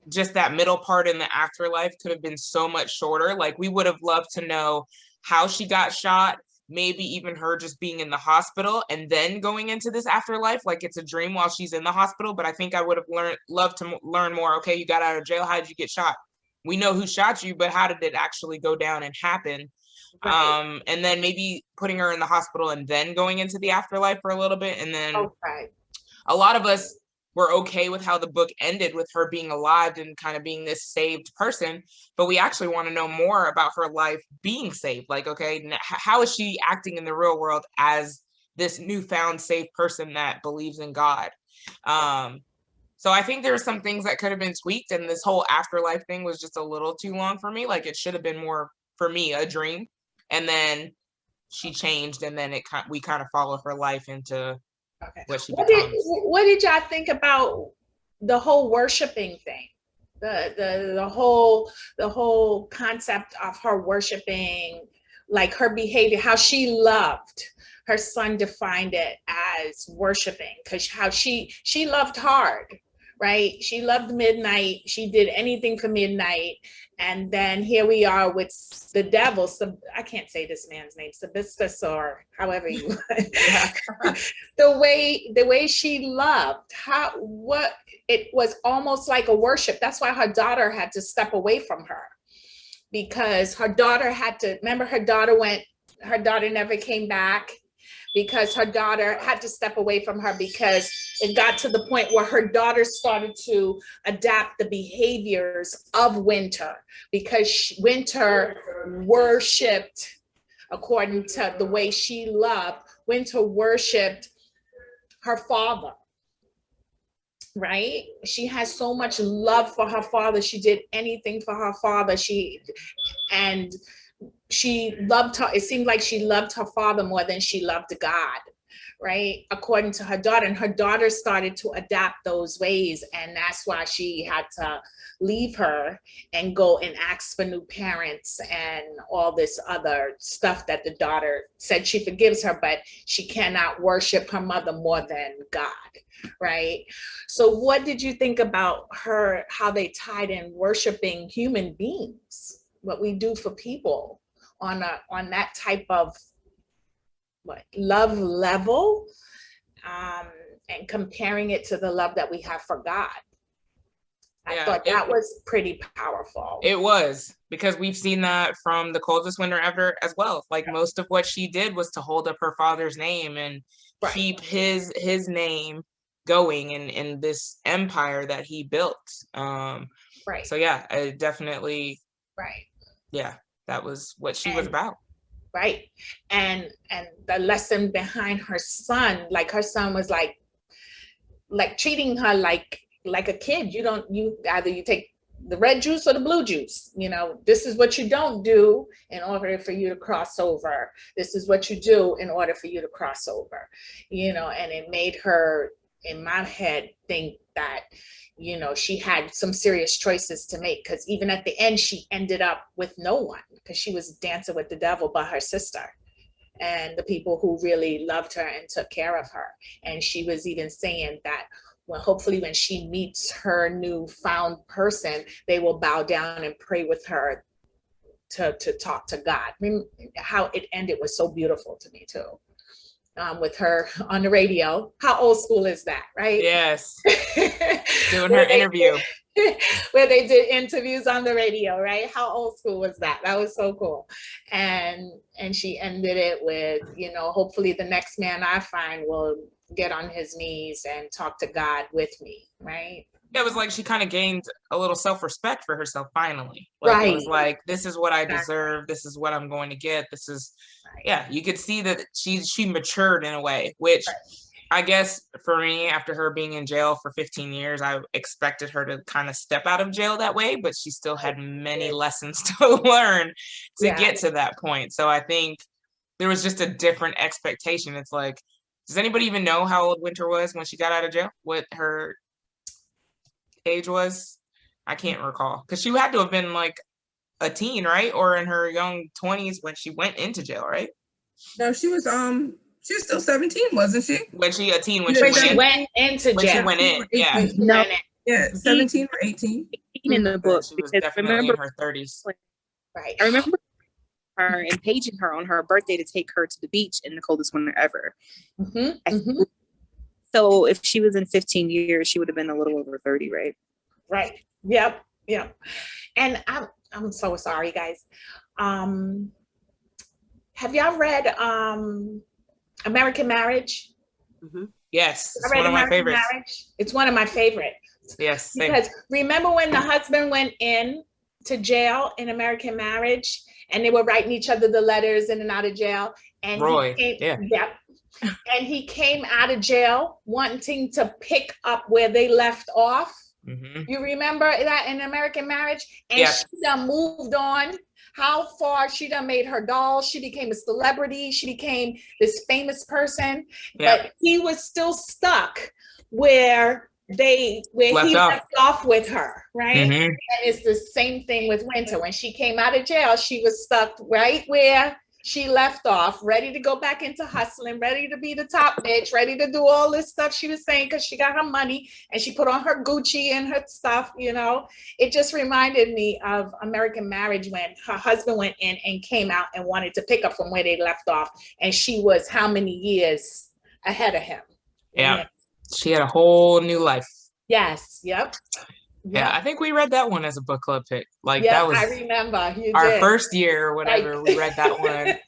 just that middle part in the afterlife could have been so much shorter. Like we would have loved to know how she got shot, maybe even her just being in the hospital and then going into this afterlife, like it's a dream while she's in the hospital. But I think I would have loved to learn more. Okay, you got out of jail. How did you get shot? We know who shot you, but how did it actually go down and happen? Right. And then maybe putting her in the hospital and then going into the afterlife for a little bit. And then a lot of us were okay with how the book ended with her being alive and kind of being this saved person, but we actually want to know more about her life being saved. Like, okay, how is she acting in the real world as this newfound saved person that believes in God? So I think there are some things that could have been tweaked, and this whole afterlife thing was just a little too long for me. Like it should have been more, for me, a dream. And then she changed, and then we kind of followed her life into what she becomes. What did y'all think about the whole worshiping thing? The whole concept of her worshiping, like her behavior, how she loved. Her son defined it as worshiping, because how she loved hard, right? She loved midnight. She did anything for midnight. And then here we are with the devil. So I can't say this man's name, Sabiscus or however you the way she loved, it was almost like a worship. That's why her daughter had to step away from her, because her daughter her daughter never came back, because her daughter had to step away from her, because it got to the point where her daughter started to adapt the behaviors of Winter, because Winter worshiped, according to the way she loved, Winter worshiped her father, right? She has so much love for her father. She did anything for her father. She loved her. It seemed like she loved her father more than she loved God, right? According to her daughter. And her daughter started to adapt those ways. And that's why she had to leave her and go and ask for new parents and all this other stuff that the daughter said she forgives her, but she cannot worship her mother more than God, right? So what did you think about how they tied in worshiping human beings, what we do for people on that type of love level, and comparing it to the love that we have for God. I Yeah, thought that was pretty powerful. It was, because we've seen that from The Coldest Winter Ever as well. Like, most of what she did was to hold up her father's name and keep his name going in this empire that he built. So yeah, I definitely, yeah, that was what she was about. Right. And the lesson behind her son, like her son was like treating her like a kid. You either you take the red juice or the blue juice. You know, this is what you don't do in order for you to cross over. This is what you do in order for you to cross over. You know, and it made her, in my head, think that, you know, she had some serious choices to make, because even at the end, she ended up with no one, because she was dancing with the devil but her sister and the people who really loved her and took care of her. And she was even saying that, well, hopefully when she meets her newfound person, they will bow down and pray with her to talk to God. I mean, how it ended was so beautiful to me too. With her on the radio. How old school is that, right? Yes. Doing her interview. Where they did interviews on the radio, right? How old school was that? That was so cool. And she ended it with, you know, hopefully the next man I find will get on his knees and talk to God with me, right? Yeah, it was like she kind of gained a little self-respect for herself finally. Like, it was like, this is what I deserve. This is what I'm going to get. This is, yeah, you could see that she matured in a way, which I guess for me, after her being in jail for 15 years, I expected her to kind of step out of jail that way, but she still had many lessons to learn to get to that point. So I think there was just a different expectation. It's like, does anybody even know how old Winter was when she got out of jail? What her age was? I can't recall, because she had to have been like a teen, right? Or in her young 20s when she went into jail, right? No, she was still 17, wasn't she? When she a teen when she went into jail. When she went in, yeah. No. Yeah, 17 or 18. In the book, she was definitely in her 30s. Right. I remember her and paging her on her birthday to take her to the beach in The Coldest Winter Ever. So if she was in 15 years, she would have been a little over 30, right? Right. Yep. And I'm so sorry, guys. Have y'all read American Marriage? Yes, it's one of my favorites. It's one of my favorites. Yes, same. Because remember when the husband went in to jail in American Marriage, and they were writing each other the letters in and out of jail, and Roy, and he came out of jail wanting to pick up where they left off. You remember that in American Marriage? And she done moved on. How far she done made her doll. She became a celebrity. She became this famous person. But he was still stuck where he left off with her, right? And it's the same thing with Winter. When she came out of jail, she was stuck right where she left off, ready to go back into hustling, ready to be the top bitch, ready to do all this stuff she was saying because she got her money and she put on her Gucci and her stuff, you know. It just reminded me of American Marriage when her husband went in and came out and wanted to pick up from where they left off. And she was how many years ahead of him? Yeah. She had a whole new life. Yes. Yep. Yeah, I think we read that one as a book club pick. Like yep, that was I remember our first year or whatever. We read that one.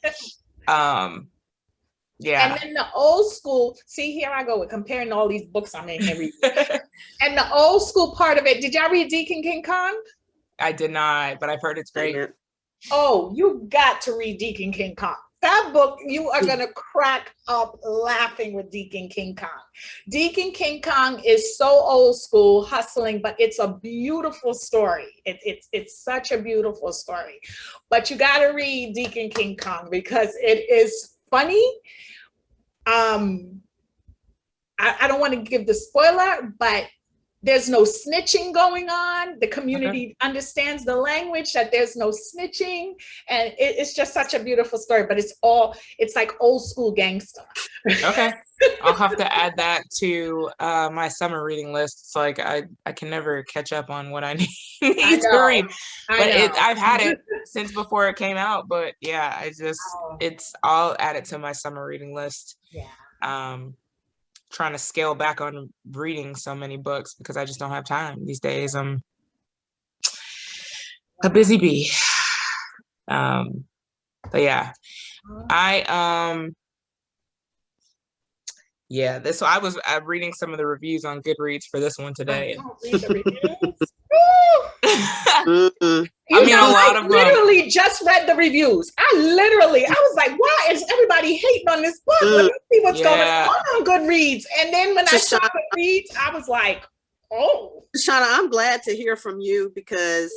Yeah. And then the old school. See, here I go with comparing all these books I'm in here reading. And the old school part of it. Did y'all read Deacon King Kong? I did not, but I've heard it's great. Oh, you got to read Deacon King Kong. That book, you are going to crack up laughing with Deacon King Kong. Deacon King Kong is so old school, hustling, but it's a beautiful story. It's such a beautiful story. But you got to read Deacon King Kong because it is funny. I don't want to give the spoiler, but there's no snitching going on. The community understands the language that there's no snitching. And it's just such a beautiful story, but it's like old school gangster. Okay. I'll have to add that to my summer reading list. It's like, I can never catch up on what I need to read. But I've had it since before it came out, but yeah, I'll add it to my summer reading list. Yeah. trying to scale back on reading so many books because I just don't have time these days. I'm a busy bee. But yeah, yeah, I was reading some of the reviews on Goodreads for this one today. Don't read the reviews. I mean, a lot of literally just read the reviews. I was like, why is everybody hating on this book? Let me see what's going on Goodreads. And then when I saw Goodreads, I was like, oh. Shauna, I'm glad to hear from you because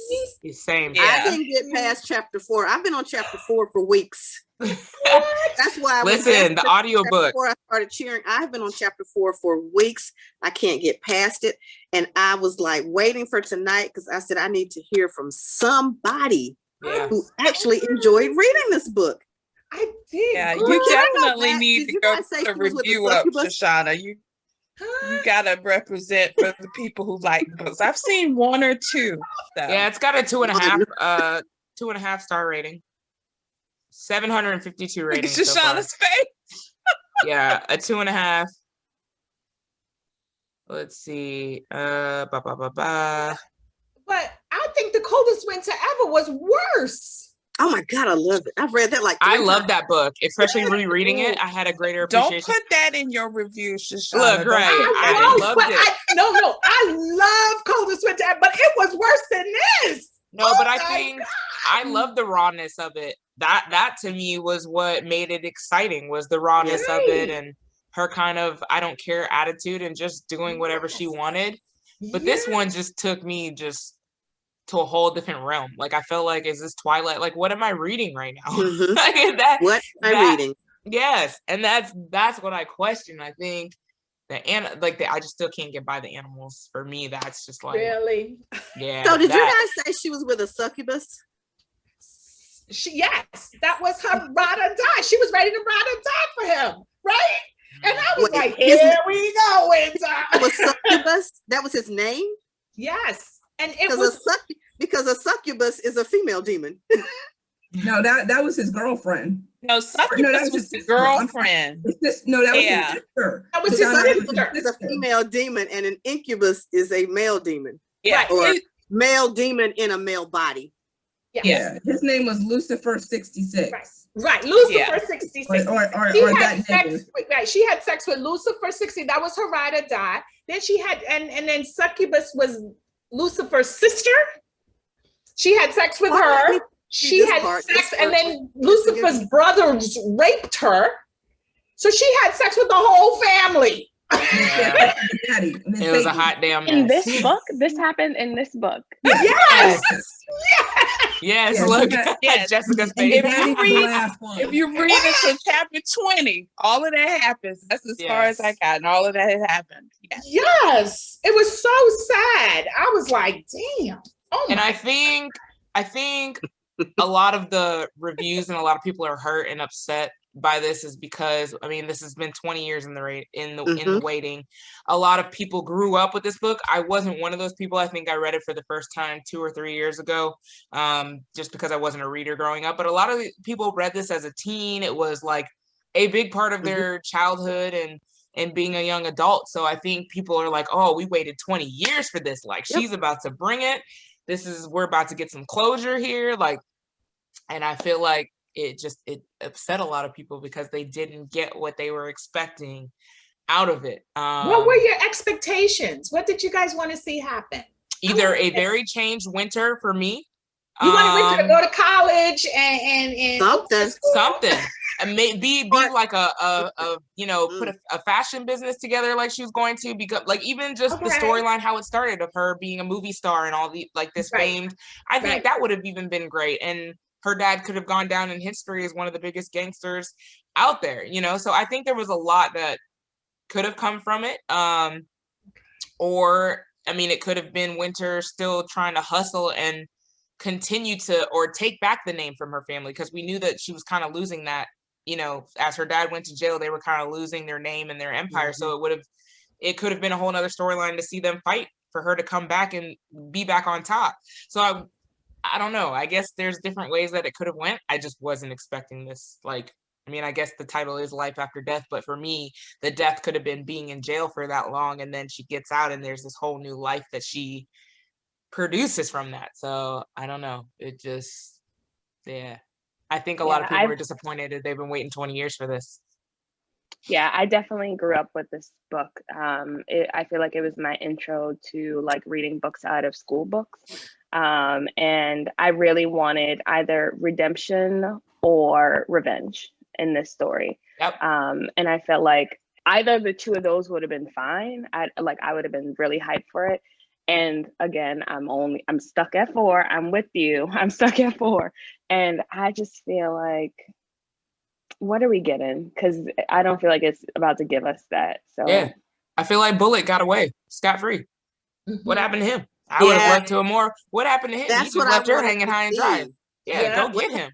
same. I didn't get past chapter 4. I've been on chapter 4 for weeks. That's why the audiobook. Before I started cheering, I've been on chapter 4 for weeks. I can't get past it. And I was like waiting for tonight because I said I need to hear from somebody who actually enjoyed reading this book. I did. Yeah, you definitely need to go to review up, Shoshana. You gotta represent for the people who like books. I've seen 1 or 2. So. Yeah, it's got a 2.5 star rating. 752 ratings. Shoshana's face. Yeah, a 2.5. Let's see. But I think The Coldest Winter Ever was worse. Oh my God, I love it. I've read that like I love that book, especially rereading it. I had a greater appreciation. Don't put that in your review, Shoshana. Look, right. I loved it. I love Coldest Winter Ever, but it was worse than this. No, but I think I love the rawness of it. That to me was what made it exciting, was the rawness of it and her kind of I don't care attitude and just doing whatever she wanted. But this one just took me just to a whole different realm. Like I felt like, is this Twilight? Like, what am I reading right now? What am I reading? Yes, and that's what I question. I think I just still can't get by the animals. For me, that's just like really. Yeah. So did you guys say she was with a succubus? Yes, that was her ride or die. She was ready to ride or die for him, right? And I was like, here we go, Winter. Was succubus? That was his name? Yes. And it was because a succubus is a female demon. No, that was his girlfriend. No, succubus was his girlfriend. That was his sister. That was his sister. It's a female demon, and an incubus is a male demon. Yeah. Or male demon in a male body. Yes. Yeah. His name was Lucifer 66. Right. Lucifer 66. She had sex with Lucifer 60. That was her ride or die. Then she had and then succubus was Lucifer's sister. She had sex with her. She had sex, and then Lucifer's brothers raped her. So she had sex with the whole family. Yeah. It was a hot damn mess. In this book, this happened in this book. Yes. Yes. Look at Jessica's face. If you read it to chapter 20, all of that happens. That's as far as I got, and all of that has happened. Yes. It was so sad. I was like, damn. And I think a lot of the reviews and a lot of people are hurt and upset by this is because this has been 20 years in the waiting. A lot of people grew up with this book. I wasn't one of those people. I think I read it for the first time 2 or 3 years ago, just because I wasn't a reader growing up. But a lot of people read this as a teen. It was like a big part of their childhood and being a young adult. So I think people are like, oh, we waited 20 years for this. Like she's about to bring it. We're about to get some closure here. Like, and I feel like it upset a lot of people because they didn't get what they were expecting out of it. What were your expectations? What did you guys want to see happen? Either a very changed Winter for me. You wanted Winter to go to college and something. And maybe be like put a fashion business together like she was going to, because like even just the storyline, how it started of her being a movie star and all the like this famed. I think that would have even been great. And her dad could have gone down in history as one of the biggest gangsters out there, So I think there was a lot that could have come from it. It could have been Winter still trying to hustle and continue to, or take back the name from her family, because we knew that she was kind of losing that, as her dad went to jail, they were kind of losing their name and their empire. So it could have been a whole nother storyline to see them fight for her to come back and be back on top. So I don't know. I guess there's different ways that it could have went. I just wasn't expecting this like I mean, I guess the title is Life After Death, but for me, the death could have been being in jail for that long, and then she gets out and there's this whole new life that she produces from that. So I don't know. It just, yeah. I think a lot of people are disappointed that they've been waiting 20 years for this. Yeah, I definitely grew up with this book. I feel like it was my intro to like reading books out of school books. And I really wanted either redemption or revenge in this story. Yep. And I felt like either the two of those would have been fine. I would have been really hyped for it. And again, I'm stuck at 4. I'm with you. I'm stuck at 4. And I just feel like, what are we getting? Because I don't feel like it's about to give us that. So yeah, I feel like Bullet got away scot-free. What happened to him? I would have left to him more. What happened to him? That's he just left her hanging high and dry. Yeah, go get him.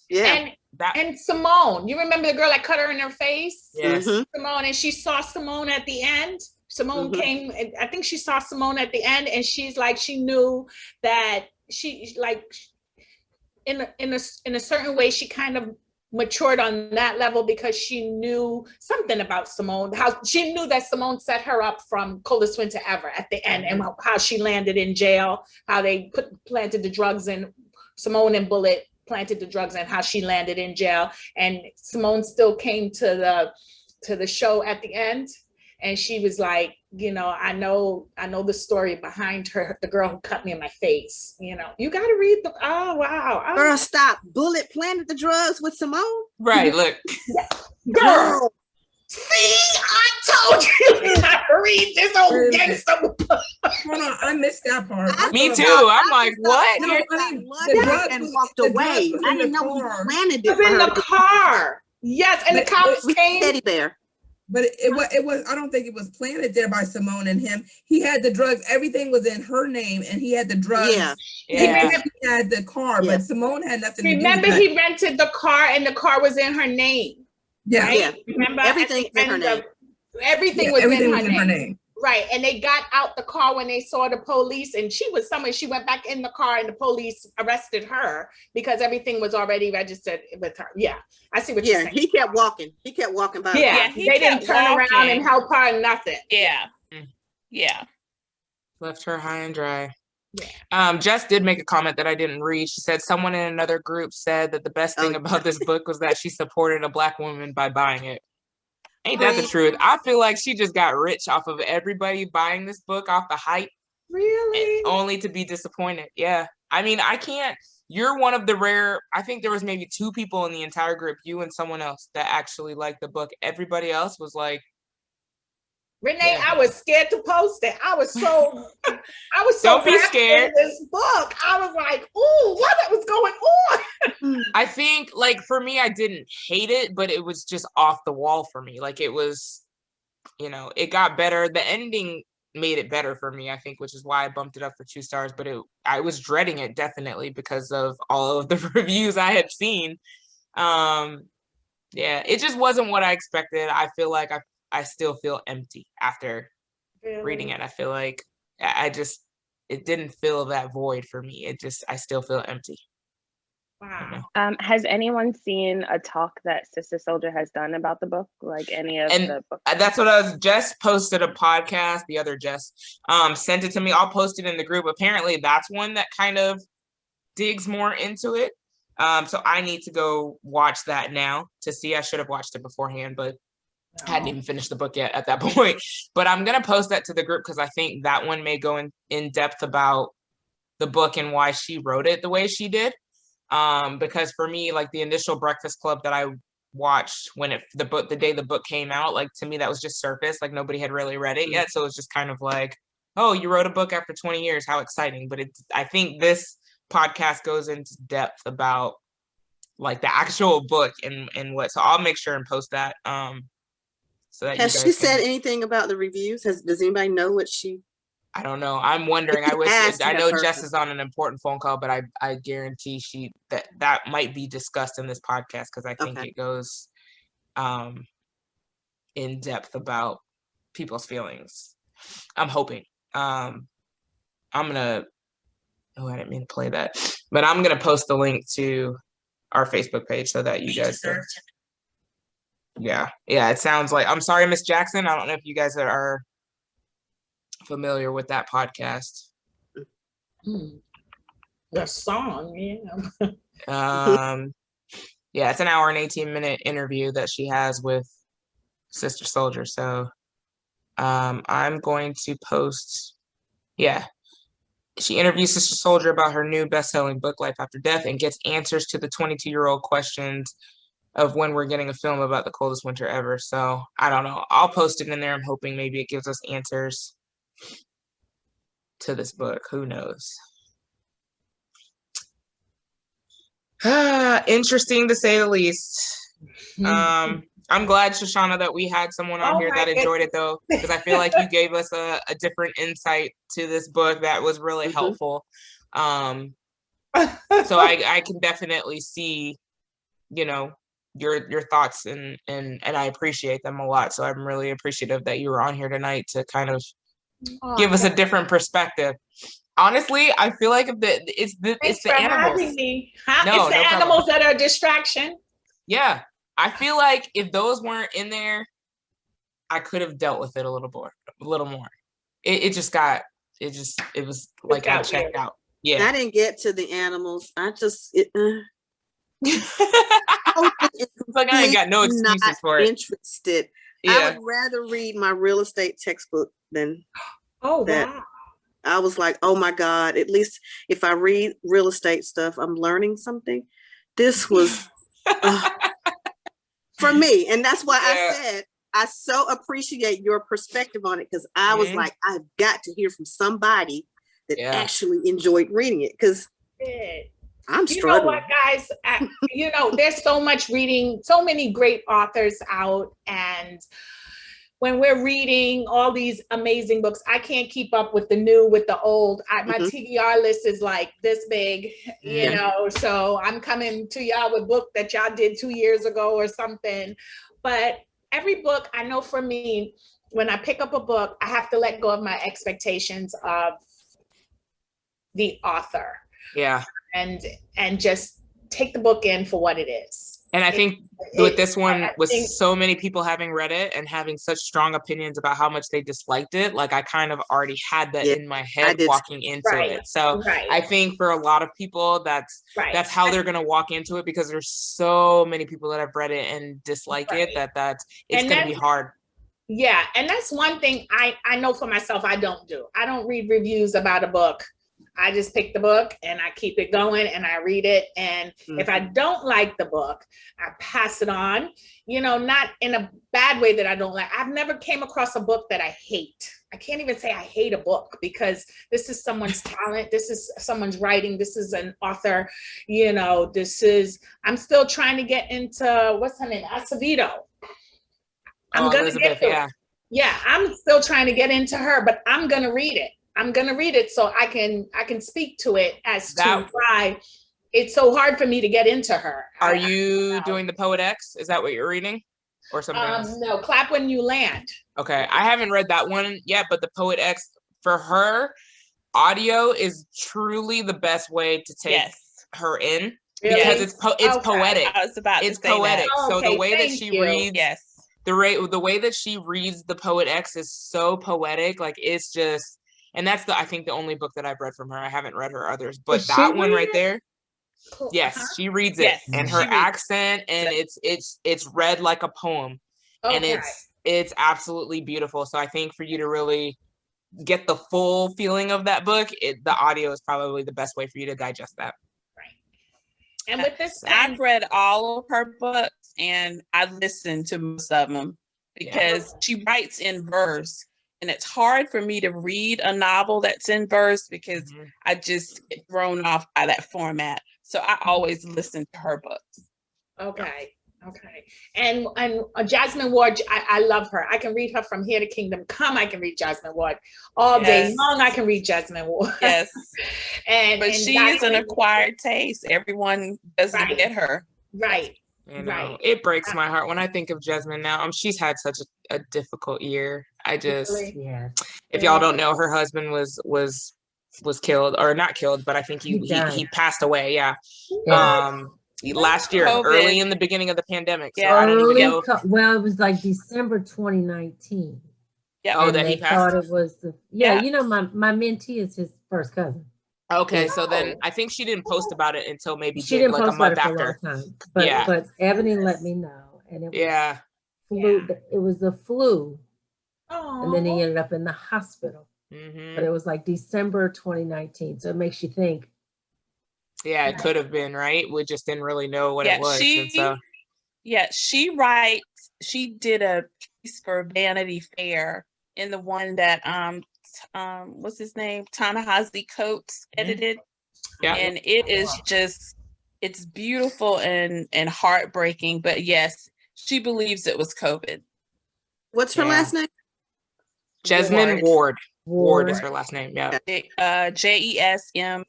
Yeah. And Simone, you remember the girl that cut her in her face? Yes. Simone, and she saw Simone at the end. Simone came, and I think she saw Simone at the end, and she's like, she knew that she like in a certain way, she kind of matured on that level because she knew something about Simone, how she knew that Simone set her up from coldest winter ever at the end, and how she landed in jail, how they planted the drugs in. Simone and Bullet planted the drugs and how she landed in jail, and Simone still came to the show at the end, and she was like, you know, I know the story behind her, the girl who cut me in my face. You know, you got to read the. Oh wow, girl, stop! Bullet planted the drugs with Simone. Right, look, girl. See, I told you not to read this old gangster book. Hold on, I missed that part. Me too. I'm like, what? The drugs and walked away. I didn't know he planted it. In the car. Yes, and the cops came. Teddy bear. But it was. I don't think it was planted there by Simone and him. He had the drugs. Everything was in her name, and he had the drugs. Yeah. He had the car, but Simone had nothing to do with that. Remember, he rented the car, and the car was in her name. Yeah. Right? Yeah. Remember, everything was in her name. Everything was in her name. Right. And they got out the car when they saw the police, and she was somewhere. She went back in the car, and the police arrested her because everything was already registered with her. Yeah. I see what you're saying. He kept walking. He kept walking by. Yeah. They didn't turn around and help her, nothing. Yeah. Yeah. Left her high and dry. Yeah. Jess did make a comment that I didn't read. She said someone in another group said that the best thing about this book was that she supported a Black woman by buying it. Ain't that the truth? I feel like she just got rich off of everybody buying this book off the hype. Really? Only to be disappointed. Yeah. I mean, I can't. You're one of the rare. I think there was maybe 2 people in the entire group, you and someone else, that actually liked the book. Everybody else was like, Renee, I was scared to post it. I was so don't be scared. This book, I was like, "Ooh, what was going on?" I think, like, for me, I didn't hate it, but it was just off the wall for me. Like, it was, you know, it got better. The ending made it better for me, I think, which is why I bumped it up for 2 stars. But I was dreading it definitely because of all of the reviews I had seen. Yeah, it just wasn't what I expected. I feel like I still feel empty after reading it. I feel like it didn't fill that void for me. I still feel empty. Wow. Has anyone seen a talk that Sister Soldier has done about the book? Like any of the books? That's what Jess posted a podcast. The other Jess sent it to me. I'll post it in the group. Apparently that's one that kind of digs more into it. So I need to go watch that now to see. I should have watched it beforehand, but I hadn't even finished the book yet at that point. But I'm going to post that to the group because I think that one may go in depth about the book and why she wrote it the way she did. Because for me, like the initial Breakfast Club that I watched when the day the book came out, like to me, that was just surface. Like nobody had really read it yet. So it's just kind of like, oh, you wrote a book after 20 years. How exciting. But I think this podcast goes into depth about like the actual book and what, so I'll make sure and post that. So that has she said anything about the reviews? Does anybody know what she? I don't know. I'm wondering. I know Jess is on an important phone call, but I guarantee that might be discussed in this podcast because I think it goes in depth about people's feelings. I'm hoping. I didn't mean to play that, but I'm gonna post the link to our Facebook page so that you guys can. Yeah. It sounds like, I'm sorry, Miss Jackson. I don't know if you guys are familiar with that podcast. The song, yeah. Yeah, it's an hour and 18-minute interview that she has with Sister Soldier. So I'm going to post, she interviews Sister Soldier about her new best-selling book, Life After Death, and gets answers to the 22-year-old questions of when we're getting a film about the coldest winter ever. So I don't know. I'll post it in there. I'm hoping maybe it gives us answers to this book. Who knows? Interesting to say the least. I'm glad, Shoshana, that we had someone on here that enjoyed it, though, because I feel like you gave us a different insight to this book that was really helpful. So I can definitely see, your thoughts, and I appreciate them a lot. So I'm really appreciative that you were on here tonight to kind of give us a different perspective. Honestly, I feel like it's the animals. Having me. It's the animals that are a distraction. Yeah, I feel like if those weren't in there, I could have dealt with it a little more. It was like I checked out. Yeah, I didn't get to the animals. I just it's like I ain't got no excuses for it. Interested. Yeah. I would rather read my real estate textbook than that. Wow. I was like, oh my God, at least if I read real estate stuff, I'm learning something. This was for me. And that's why I said, I so appreciate your perspective on it, because I was like, I've got to hear from somebody that actually enjoyed reading it, because I'm struggling. You know what, guys? There's so much reading, so many great authors out, and when we're reading all these amazing books, I can't keep up with the new, with the old. My TBR list is like this big, you know, so I'm coming to y'all with book that y'all did 2 years ago or something. But every book, I know for me, when I pick up a book, I have to let go of my expectations of the author. Yeah. And just take the book in for what it is. And I think with this one, with so many people having read it and having such strong opinions about how much they disliked it, like I kind of already had that in my head walking into it. So I think for a lot of people, that's how they're going to walk into it, because there's so many people that have read it and dislike it that it's going to be hard. Yeah. And that's one thing I know for myself I don't do. I don't read reviews about a book. I just pick the book and I keep it going and I read it. And if I don't like the book, I pass it on, not in a bad way that I don't like. I've never came across a book that I hate. I can't even say I hate a book, because this is someone's talent. This is someone's writing. This is an author, I'm still trying to get into, what's her name? Acevedo. I'm going to get to it. Yeah, I'm still trying to get into her, but I'm going to read it. So I can speak to it as to why it's so hard for me to get into her. Are you doing the Poet X? Is that what you're reading, or something else? No, Clap When You Land. Okay, I haven't read that one yet, but the Poet X, for her, audio is truly the best way to take her in, because it's poetic. I was about it's to say poetic. That. So the way that she reads, the way that she reads the Poet X is so poetic. Like it's just. And that's I think the only book that I've read from her. I haven't read her others, but that one right there, yes, she reads it, and her accent, and it's read like a poem, and it's absolutely beautiful. So I think for you to really get the full feeling of that book, the audio is probably the best way for you to digest that. Right. And with this, I've read all of her books, and I listened to most of them, because she writes in verse. And it's hard for me to read a novel that's in verse, because I just get thrown off by that format. So I always listen to her books. Okay. And Jasmine Ward, I love her. I can read her from here to Kingdom Come. I can read Jasmine Ward all day long. I can read Jasmine Ward. Yes. But she is an acquired taste. Everyone doesn't get her. Right. It breaks my heart when I think of Jasmine now. She's had such a difficult year. I just, if y'all don't know, her husband was killed, or not killed, but I think he passed away. Yeah. last year, COVID. early in the beginning of the pandemic. So Yeah. I don't even know. Well, it was like December 2019. Yeah. Oh, And that he they passed? thought it was Yeah. you know, my mentee is his first cousin. Okay, Yeah. so then I think she didn't post about it until maybe She didn't like post a month about it for after. a long time. But Ebony let me know. And it was flu. It was the flu. And then he ended up in the hospital. But it was like December 2019. So it makes you think. Yeah, it could have been, right? We just didn't really know what it was. She did a piece for Vanity Fair in the one that what's his name? Ta-Nehisi Coates edited. Yeah. And it is just, it's beautiful and heartbreaking. But yes, she believes it was COVID. What's her last name? Jasmine Ward. Ward is her last name. Yeah. Jesmyn.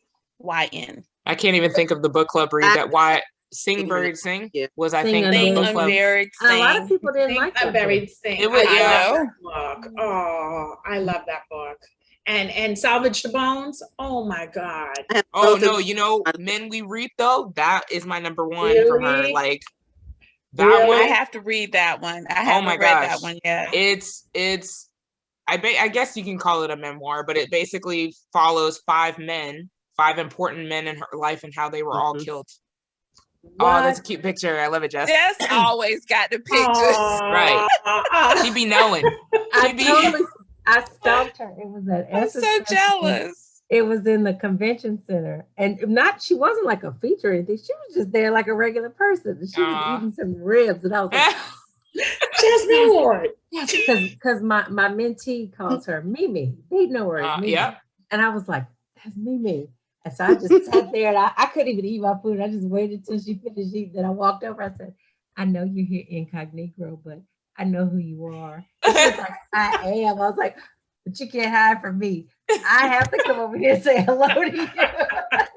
I can't even think of the book club read that. Why Sing Buried Sing was, I think, Sing the book club. Unburied Sing. A lot of people didn't like that Unburied Sing. It was, I love that book. Oh, I love that book. And Salvage the Bones. Oh my God. Oh no, you know, Men We Reap though, that is my number one from her. Like that one. I have to read that one. I haven't read that one yet. It's I guess you can call it a memoir, but it basically follows 5 important men in her life and how they were all killed. Oh, that's a cute picture. I love it, Jess. Jess always got the pictures. Right. She be knowing. I stalked her. It was at I'm so jealous. It was in the convention center. And she wasn't like a feature or anything. She was just there like a regular person. She was eating some ribs. And I was like, Jasmine Ward. Because my mentee calls her Mimi. They know her as Mimi. Yeah. And I was like, that's Mimi. And so I just sat there and I couldn't even eat my food. I just waited till she finished eating. Then I walked over. I said, I know you're here incognito, but I know who you are. And she was like, I am. I was like, but you can't hide from me. I have to come over here and say hello to you.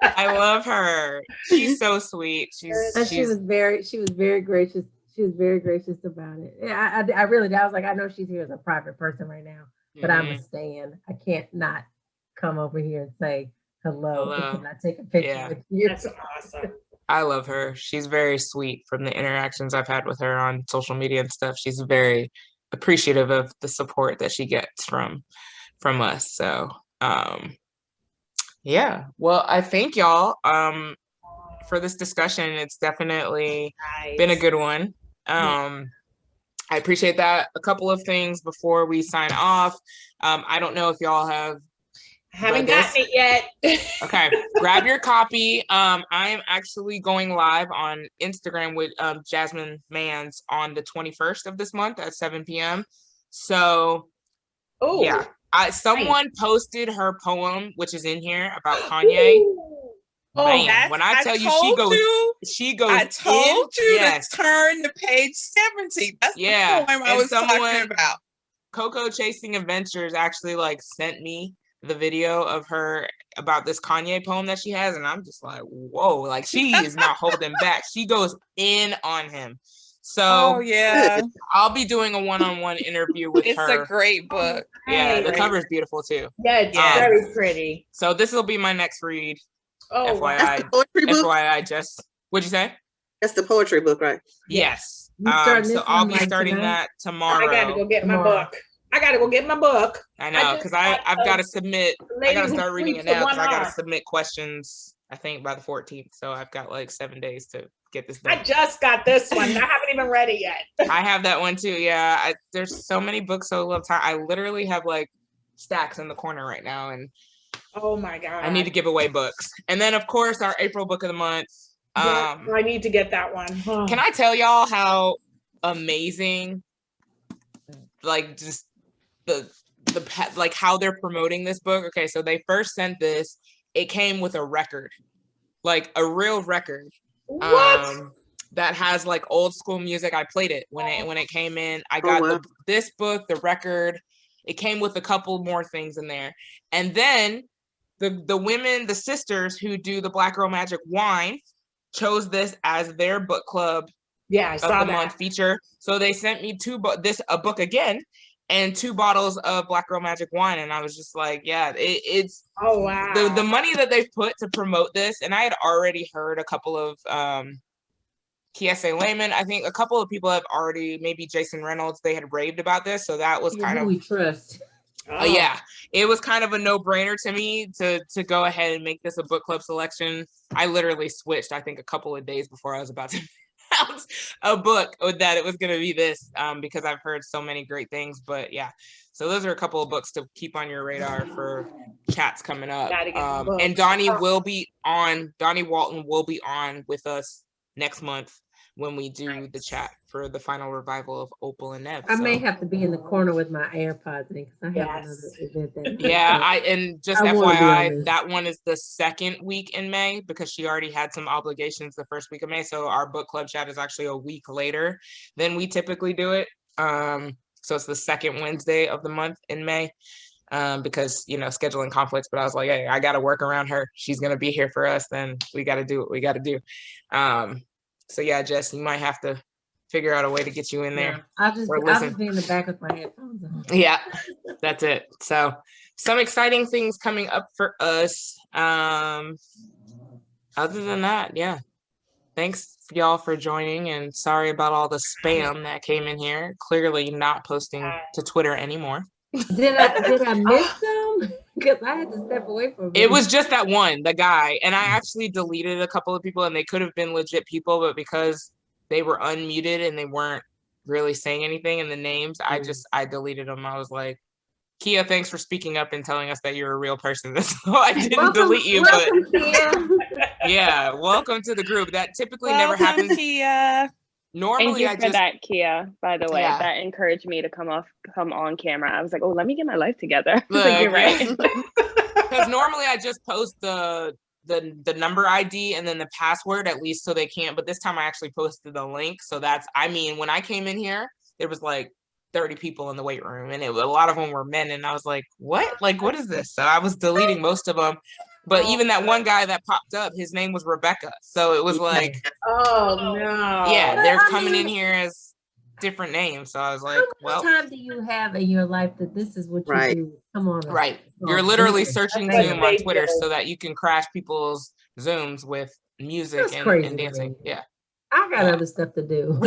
I love her. She's so sweet. She was very gracious. She was very gracious about it. Yeah, I really did. I was like, I know she's here as a private person right now, but I'm a stan. I can't not come over here and say hello. And can I take a picture with you? That's awesome. I love her. She's very sweet. From the interactions I've had with her on social media and stuff, she's very appreciative of the support that she gets from us. So yeah. Well, I thank y'all for this discussion. It's definitely been a good one. I appreciate that. A couple of things before we sign off. I don't know if y'all have haven't gotten it yet. Okay, grab your copy. I am actually going live on Instagram with Jasmine Mans on the 21st of this month at 7 p.m. So, yeah, someone posted her poem, which is in here, about Kanye. Man, when I tell you, she goes. I told you to turn to page 70. That's the poem I was talking about. Coco Chasing Adventures actually sent me the video of her about this Kanye poem that she has, and I'm just like, whoa, she is not holding back. She goes in on him. So I'll be doing a one-on-one interview with her. It's a great book. Yeah, the cover is beautiful too. Yeah, it's very pretty. So this will be my next read. Oh, FYI, that's the poetry book? FYI, just what'd you say? That's the poetry book, right? Yes. So I'll be starting that tomorrow. I gotta go get my book. I know, because I've got to submit. I got to start reading it now because I got to submit questions, I think, by the 14th. So I've got 7 days to get this done. I just got this one. I haven't even read it yet. I have that one too. Yeah. There's so many books so little time. I literally have stacks in the corner right now. And oh my God. I need to give away books. And then, of course, our April book of the month. I need to get that one. Can I tell y'all how amazing, just how they're promoting this book? Okay, so they first sent this. It came with a record, a real record. What? That has old school music. I played it when it came in. I got this book, the record. It came with a couple more things in there, and then the women, the sisters who do the Black Girl Magic wine, chose this as their book club. Yeah, I saw the month feature. So they sent me a book again, and 2 bottles of Black Girl Magic wine, and I was just like, yeah, it's oh wow. The money that they've put to promote this, and I had already heard a couple of Kiese Layman. I think a couple of people have already, maybe Jason Reynolds, they had raved about this. So that was kind of, we trust. yeah, it was kind of a no-brainer to me to go ahead and make this a book club selection. I literally switched, I think, a couple of days before I was about to announce a book that it was going to be this, because I've heard so many great things. But yeah, so those are a couple of books to keep on your radar for chats coming up. And Donnie Walton will be on with us next month when we do the chat for the final revival of Opal and Nev. I may have to be in the corner with my AirPods in because I have another event that. Yeah, and just FYI, that one is the second week in May because she already had some obligations the first week of May. So our book club chat is actually a week later than we typically do it. So it's the second Wednesday of the month in May. Because scheduling conflicts, but I was like, hey, I got to work around her. She's gonna be here for us, then we got to do what we got to do. So yeah, Jess, you might have to figure out a way to get you in there. I'll just be in the back with my headphones on. Yeah, that's it. So some exciting things coming up for us. Other than that, yeah. Thanks y'all for joining, and sorry about all the spam that came in here. Clearly not posting to Twitter anymore. Did I miss them? Because I had to step away from it. It was just that one, the guy, and I actually deleted a couple of people, and they could have been legit people, but because they were unmuted and they weren't really saying anything in the names, I deleted them. I was like, Kia, thanks for speaking up and telling us that you're a real person. So I didn't delete you, but yeah, welcome to the group. That typically never happens. Kia. Normally, Thank you for that, Kia, by the way. Yeah. That encouraged me to come on camera. I was like, oh, let me get my life together. Look, like, you're right. Because normally I just post the number ID and then the password, at least so they can't. But this time I actually posted the link. So when I came in here, there was like 30 people in the weight room, and a lot of them were men. And I was like, what? Like, what is this? So I was deleting most of them. But even that one guy that popped up, his name was Rebecca. So it was like, oh no. Yeah, they're coming in here as different names. So I was like, how much time do you have in your life that this is what you do? Come on. Right. You're literally searching Zoom on Twitter so that you can crash people's Zooms with music and dancing. Yeah. I got other stuff to do.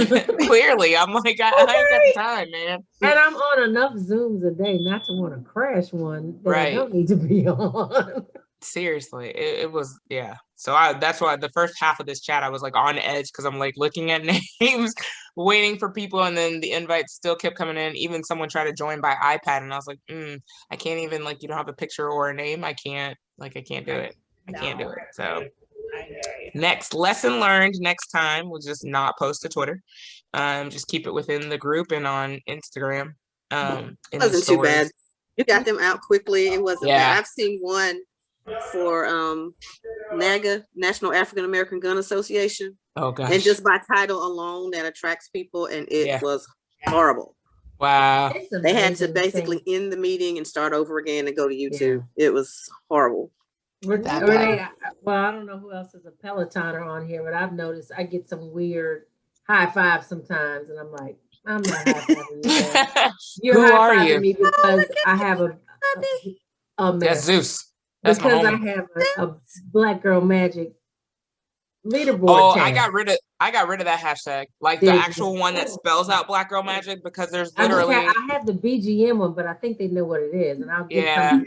Clearly, I'm like, I ain't got the time, man. And I'm on enough Zooms a day not to want to crash one that I don't need to be on. Seriously, it was, yeah. So that's why the first half of this chat I was like on edge because I'm like looking at names, waiting for people, and then the invites still kept coming in. Even someone tried to join by iPad, and I was like, I can't even, like, you don't have a picture or a name. I can't do it. I can't do it. So next lesson learned. Next time we'll just not post to Twitter. Just keep it within the group and on Instagram. It wasn't too bad. You got them out quickly. It wasn't bad. I've seen one for NAGA, National African American Gun Association. Oh gosh. And just by title alone that attracts people, and it was horrible. Wow. They had to basically end the meeting and start over again and go to YouTube. It was horrible. Well, I don't know who else is a Pelotoner on here, but I've noticed I get some weird high fives sometimes, and I'm like, I'm not high fiving you. You're high fiving me because I have that's Zeus. That's because I have a Black Girl Magic leaderboard. Oh, tag. I got rid of that hashtag, like the actual one that spells out Black Girl Magic, because there's literally I have the BGM one, but I think they know what it is, and I'll get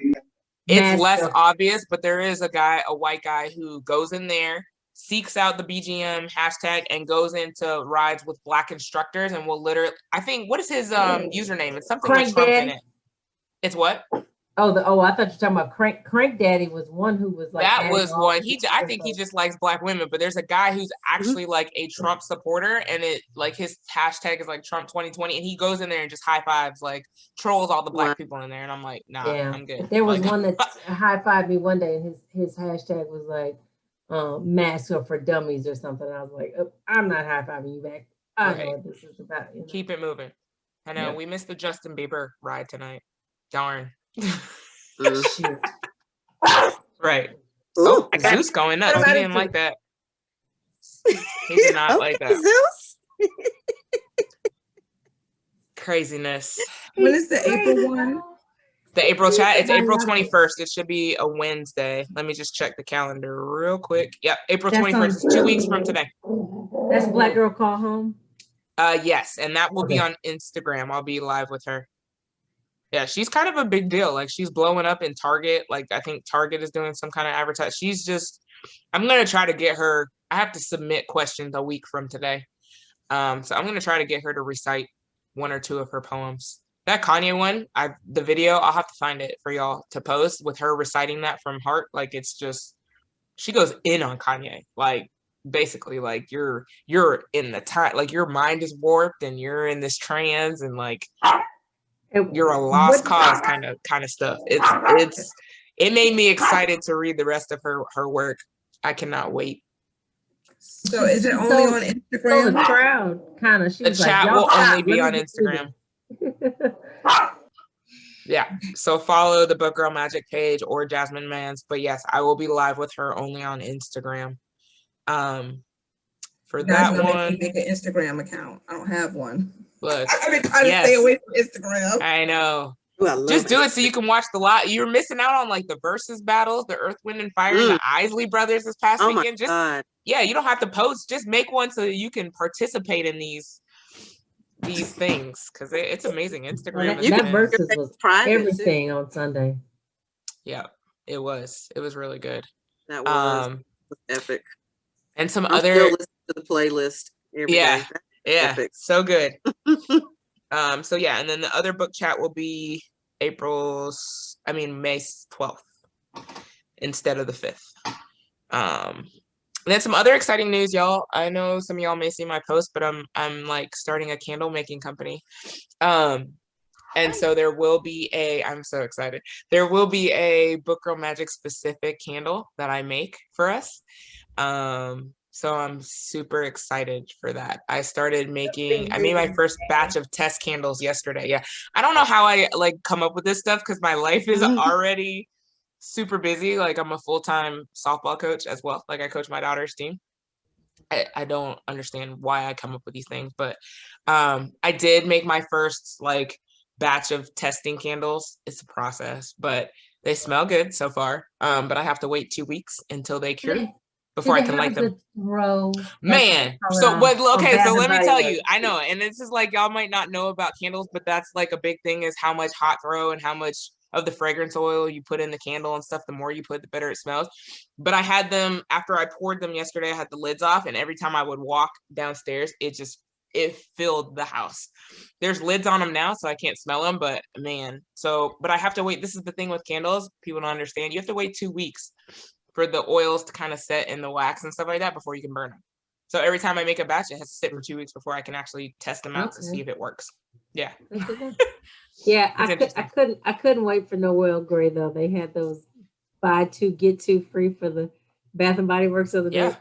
it's less obvious, but there is a white guy who goes in there, seeks out the BGM hashtag, and goes into rides with Black instructors, and will literally, I think, what is his username? It's something with Trump in it. It's what? I thought you were talking about Crank Daddy was one who was like that was one. I think he just likes Black women, but there's a guy who's actually like a Trump supporter, and it like his hashtag is like Trump 2020, and he goes in there and just high fives, like trolls all the Black people in there, and I'm like, nah, I'm good. There was one that high fived me one day, and his hashtag was like mask for dummies or something. I was like, I'm not high fiving you back. I know what this is about. Keep it moving. I know we missed the Justin Bieber ride tonight. Darn. Shoot. Right. Oh, Zeus going nuts. He didn't like that. He did not like that. Zeus. Craziness. When is the April one? The April chat, it's April 21st. It should be a Wednesday. Let me just check the calendar real quick. Yep, April 21st is 2 weeks from today. That's Black Girl Call Home? Yes, and that will be on Instagram. I'll be live with her. Yeah, she's kind of a big deal. Like, she's blowing up in Target. Like, I think Target is doing some kind of advertising. She's just, I'm going to try to get her. I have to submit questions a week from today. So I'm going to try to get her to recite 1 or 2 of her poems. That Kanye one, the video, I'll have to find it for y'all to post with her reciting that from heart. Like, it's just, she goes in on Kanye. Like, basically, like, you're in the time, like, your mind is warped and you're in this trance and like you're a lost cause kind of stuff. It made me excited to read the rest of her work. I cannot wait. So is it only on Instagram? So the crowd kind of, the chat will only be on Instagram. Yeah, so follow the Book Girl Magic page or Jasmine Mans, but yes, I will be live with her only on Instagram. For that one, make an Instagram account. I don't have one. Look, I've been trying to stay away from Instagram. I know. Just do it so you can watch the lot. You're missing out on like the versus battles, the Earth, Wind, and Fire, the Isley brothers this past weekend. Just yeah, you don't have to post. Just make one so that you can participate in these things because it's amazing. Instagram. That versus was everything on Sunday. Yeah, it was. It was really good. That was epic. And some I'm other still listening to the playlist every day. Yeah, so good. So yeah, and then the other book chat will be May 12th instead of the 5th. And then some other exciting news, y'all. I know some of y'all may see my post, but I'm like starting a candle making company. And so there will be I'm so excited. There will be a Book Girl Magic specific candle that I make for us. So I'm super excited for that. I made my first batch of test candles yesterday. Yeah. I don't know how I like come up with this stuff because my life is already super busy. Like, I'm a full-time softball coach as well. Like, I coach my daughter's team. I don't understand why I come up with these things, but I did make my first like batch of testing candles. It's a process, but they smell good so far. But I have to wait 2 weeks until they cure before I can light them. Man, so let me tell you, I know, and this is like, y'all might not know about candles, but that's like a big thing is how much hot throw and how much of the fragrance oil you put in the candle and stuff. The more you put, the better it smells. But I had them after I poured them yesterday. I had the lids off, and every time I would walk downstairs, it filled the house. There's lids on them now, so I can't smell them, but man, but I have to wait. This is the thing with candles, people don't understand. You have to wait 2 weeks for the oils to kind of set in the wax and stuff like that before you can burn them. So every time I make a batch, it has to sit for 2 weeks before I can actually test them out to see if it works. Yeah. Yeah, I couldn't wait for No Oil Gray though. They had those buy 2 get 2 free for the Bath and Body Works of the day. Yeah,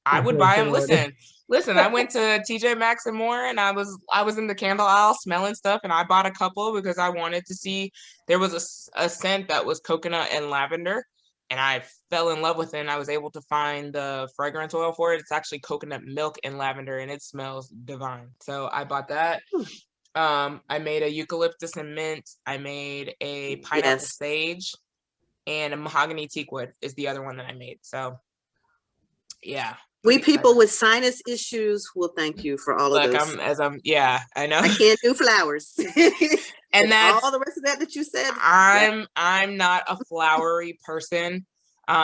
I would buy them. Listen, I went to TJ Maxx and more, and I was in the candle aisle smelling stuff, and I bought a couple because I wanted to see. There was a scent that was coconut and lavender, and I fell in love with it, and I was able to find the fragrance oil for it. It's actually coconut milk and lavender, and it smells divine. So I bought that. I made a eucalyptus and mint. I made a pineapple sage, and a mahogany teakwood is the other one that I made. So yeah. We people with sinus issues will thank you for all of those. I know. I can't do flowers. And that's all the rest of that you said. I'm not a flowery person.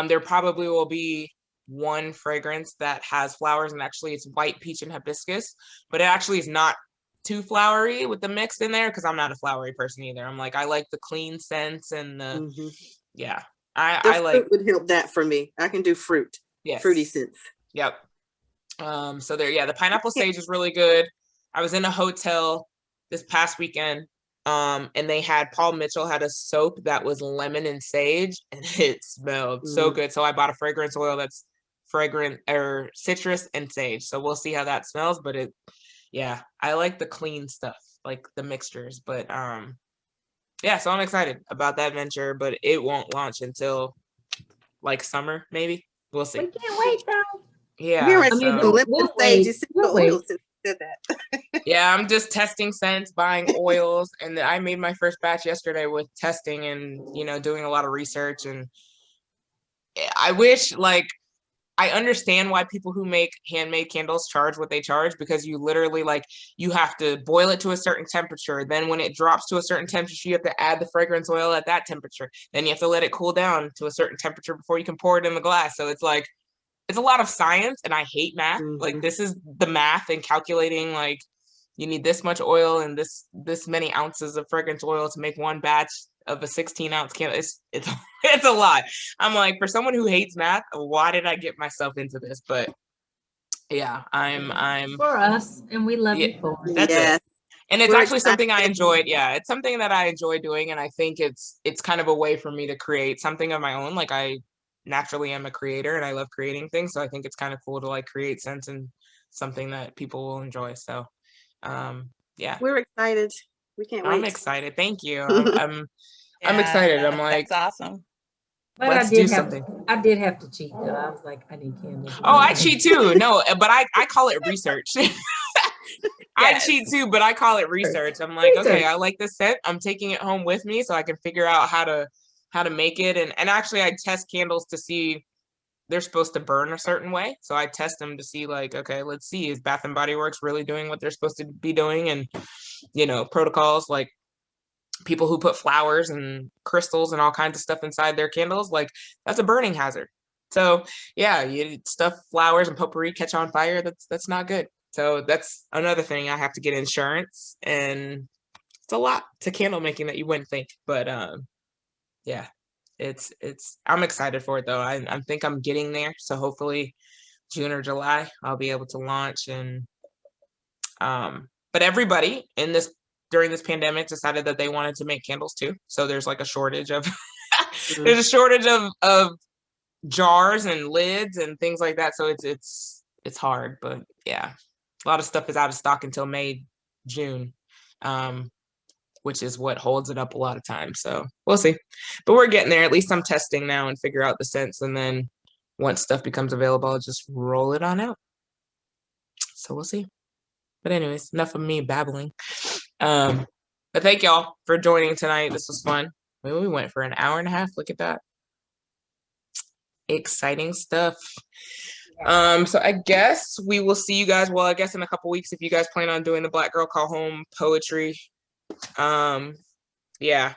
There probably will be one fragrance that has flowers, and actually it's white peach and hibiscus, but it actually is not too flowery with the mix in there because I'm not a flowery person either. I'm like, I like the clean scents and the I like fruit would help that for me. I can do fruit. Yes. Fruity scents. Yep. So the pineapple sage is really good. I was in a hotel this past weekend, and they had Paul Mitchell had a soap that was lemon and sage, and it smelled so good. So I bought a fragrance oil that's fragrant or citrus and sage. So we'll see how that smells, but I like the clean stuff, like the mixtures. But so I'm excited about that venture, but it won't launch until like summer, maybe. We'll see. We can't wait though. Yeah. We'll wait. said that. Yeah, I'm just testing scents, buying oils, and I made my first batch yesterday with testing and, you know, doing a lot of research. And I wish, like, I understand why people who make handmade candles charge what they charge, because you literally, like, you have to boil it to a certain temperature. Then when it drops to a certain temperature, you have to add the fragrance oil at that temperature. Then you have to let it cool down to a certain temperature before you can pour it in the glass. So it's like, it's a lot of science, and I hate math. Like, this is the math and calculating, like, you need this much oil and this many ounces of fragrance oil to make one batch of a 16-ounce candle. It's a lot. I'm like, for someone who hates math, why did I get myself into this? But yeah, I'm for us, and we love you for it. That's it. And it's We're actually something I excited. enjoyed. Yeah, it's something that I enjoy doing, and I think it's kind of a way for me to create something of my own. Like, I naturally am a creator, and I love creating things, so I think it's kind of cool to, like, create sense and something that people will enjoy. So yeah, we're excited. We can't wait. I'm excited. Thank you. I'm excited. I'm like, that's awesome. But let's do something. I did have to cheat though. I was like, I need candles. Oh, I cheat too. No, but I call it research. I cheat too, but I call it research. I'm like, okay, I like this scent. I'm taking it home with me so I can figure out how to make it. And actually I test candles to see, they're supposed to burn a certain way. So I test them to see, like, okay, let's see, is Bath and Body Works really doing what they're supposed to be doing? And, you know, protocols, like people who put flowers and crystals and all kinds of stuff inside their candles, like, that's a burning hazard. So yeah, you stuff flowers and potpourri, catch on fire. That's not good. So that's another thing. I have to get insurance, and it's a lot to candle making that you wouldn't think. But yeah, it's I'm excited for it though. I think I'm getting there. So hopefully June or July I'll be able to launch. And but everybody during this pandemic decided that they wanted to make candles too. So there's like a shortage of there's a shortage of jars and lids and things like that. So it's hard, but yeah, a lot of stuff is out of stock until May, June. Which is what holds it up a lot of times. So we'll see. But we're getting there. At least I'm testing now and figure out the scents. And then once stuff becomes available, I'll just roll it on out. So we'll see. But anyways, enough of me babbling. But thank y'all for joining tonight. This was fun. Maybe we went for an hour and a half. Look at that. Exciting stuff. So I guess we will see you guys. Well, I guess in a couple weeks, if you guys plan on doing the Black Girl Call Home poetry. Yeah,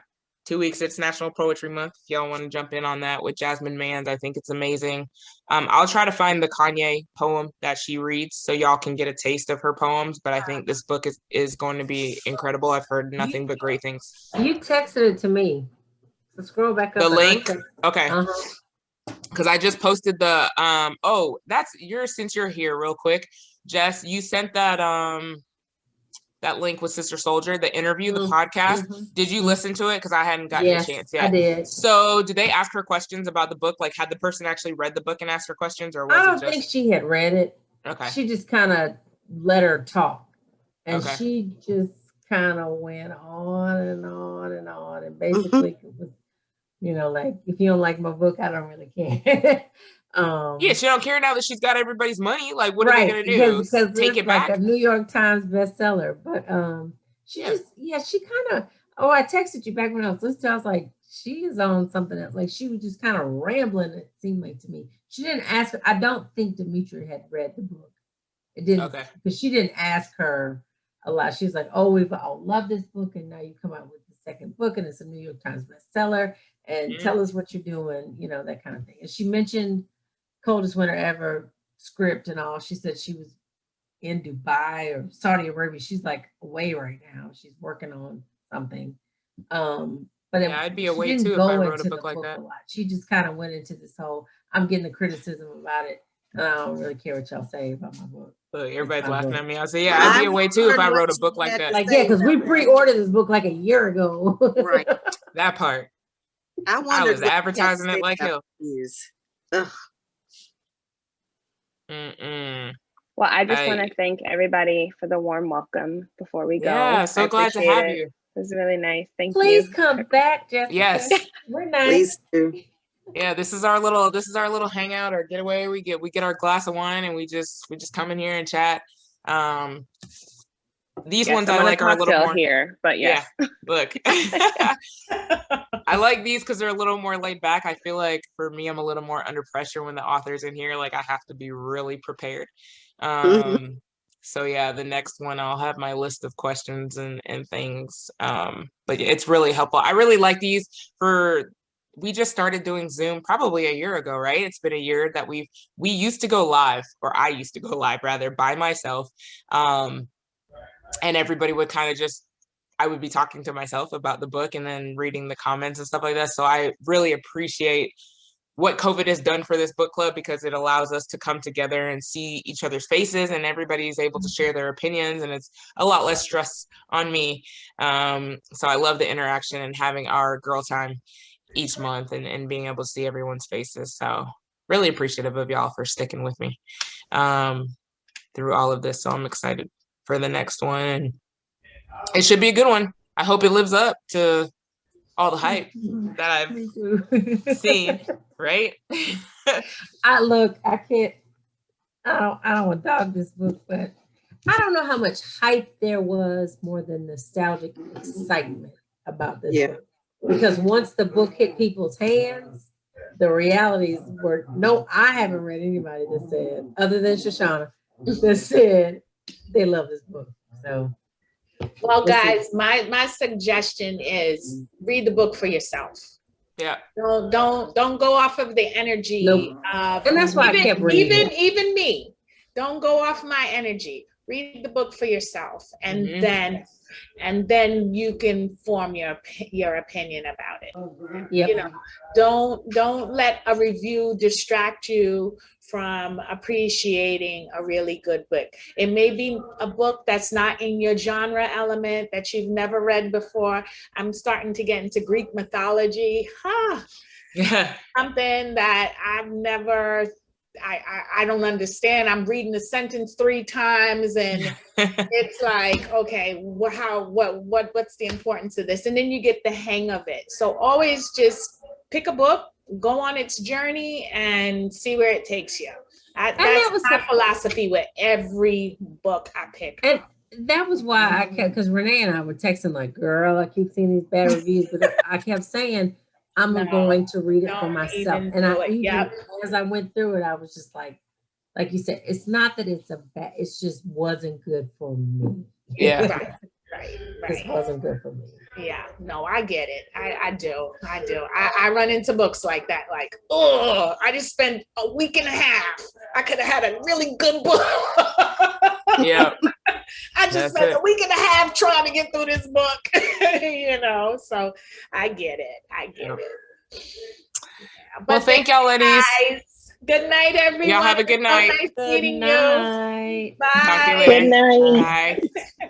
2 weeks. It's National Poetry Month. If y'all want to jump in on that with Jasmine Mans, I think it's amazing. I'll try to find the Kanye poem that she reads so y'all can get a taste of her poems. But I think this book is going to be incredible. I've heard nothing but great things. You texted it to me. So scroll back up. The link. Okay. Because I just posted the since you're here real quick, Jess, you sent that link with Sister Soldier, the interview, the podcast. Did you listen to it? Because I hadn't gotten a chance yet. I did. So did they ask her questions about the book? Like, had the person actually read the book and asked her questions, or was I don't think she had read it. Okay. She just kind of let her talk. And she just kind of went on and on and on. And basically it was, you know, like, if you don't like my book, I don't really care. Yeah, she don't care now that she's got everybody's money. Like, what are they gonna do? Because take it back? Like a New York Times bestseller. But she kind of. Oh, I texted you back when I was listening. I was like, she is on something else. Like, she was just kind of rambling. It seemed like to me. She didn't ask her. I don't think Demetria had read the book. It didn't, because she didn't ask her a lot. She was like, "Oh, we've all loved this book, and now you come out with the second book, and it's a New York Times bestseller. And tell us what you're doing," you know, that kind of thing. And she mentioned Coldest Winter Ever script and all. She said she was in Dubai or Saudi Arabia. She's like away right now. She's working on something. But I'd be away too if I wrote a book like that. She just kind of went into this whole, I'm getting the criticism about it, and I don't really care what y'all say about my book. Look, everybody's laughing at me. I say, yeah, I'd be away too if I wrote a book like that. Like, yeah, because we pre-ordered this book like a year ago. Right. That part. I was advertising it like hell. Well, I just want to thank everybody for the warm welcome before we go. Yeah, so glad to have you. It was really nice. Thank you. Please come back, Jessica. Yes. We're nice. Please do. Yeah, this is our little hangout or getaway. We get our glass of wine and we just come in here and chat. These yes, ones I'm I on like are a little cocktail more here, but yes. Yeah, look. I like these because they're a little more laid back. I feel like for me, I'm a little more under pressure when the author's in here. Like I have to be really prepared. So yeah, the next one I'll have my list of questions and things. But yeah, it's really helpful. I really like these we just started doing Zoom probably a year ago, right? It's been a year that we used to go live, or I used to go live rather, by myself. And everybody would kind of I would be talking to myself about the book and then reading the comments and stuff like that. So I really appreciate what COVID has done for this book club, because it allows us to come together and see each other's faces, and everybody's able to share their opinions, and it's a lot less stress on me. So I love the interaction and having our girl time each month and being able to see everyone's faces. So really appreciative of y'all for sticking with me through all of this. So I'm excited for the next one. It should be a good one. I hope it lives up to all the hype that I've seen, right? I don't want to dog this book, but I don't know how much hype there was more than nostalgic excitement about this book. Because once the book hit people's hands, the realities were, I haven't read anybody that said, other than Shoshana, that said they love this book. So, well, guys, my suggestion is read the book for yourself. Yeah. Don't go off of the energy. Nope. And that's why I kept reading. Even me. Don't go off my energy. Read the book for yourself, and then you can form your opinion about it. Yep. Don't let a review distract you from appreciating a really good book. It may be a book that's not in your genre element, that you've never read before. I'm starting to get into Greek mythology. Something that I've never, I don't understand. I'm reading the sentence 3 times and it's like, okay, what's the importance of this? And then you get the hang of it. So always just pick a book, go on its journey, and see where it takes you. That's my philosophy with every book I pick. And that was why I kept, because Renee and I were texting like, girl, I keep seeing these bad reviews, but I kept saying, I'm going to read it for myself. And as I went through it, I was just like you said, it's not that it's it just wasn't good for me. Yeah. Right. This wasn't good for me. Yeah, no, I get it. I do. I run into books like that, like, oh, I just spent a week and a half. I could have had a really good book. Yeah. I just spent a week and a half trying to get through this book, so I get it. Yeah, well, thank y'all, ladies. Good night, everyone. Y'all have a good night. Nice meeting you. Bye. Bye. Talk to you later. Good night. Bye.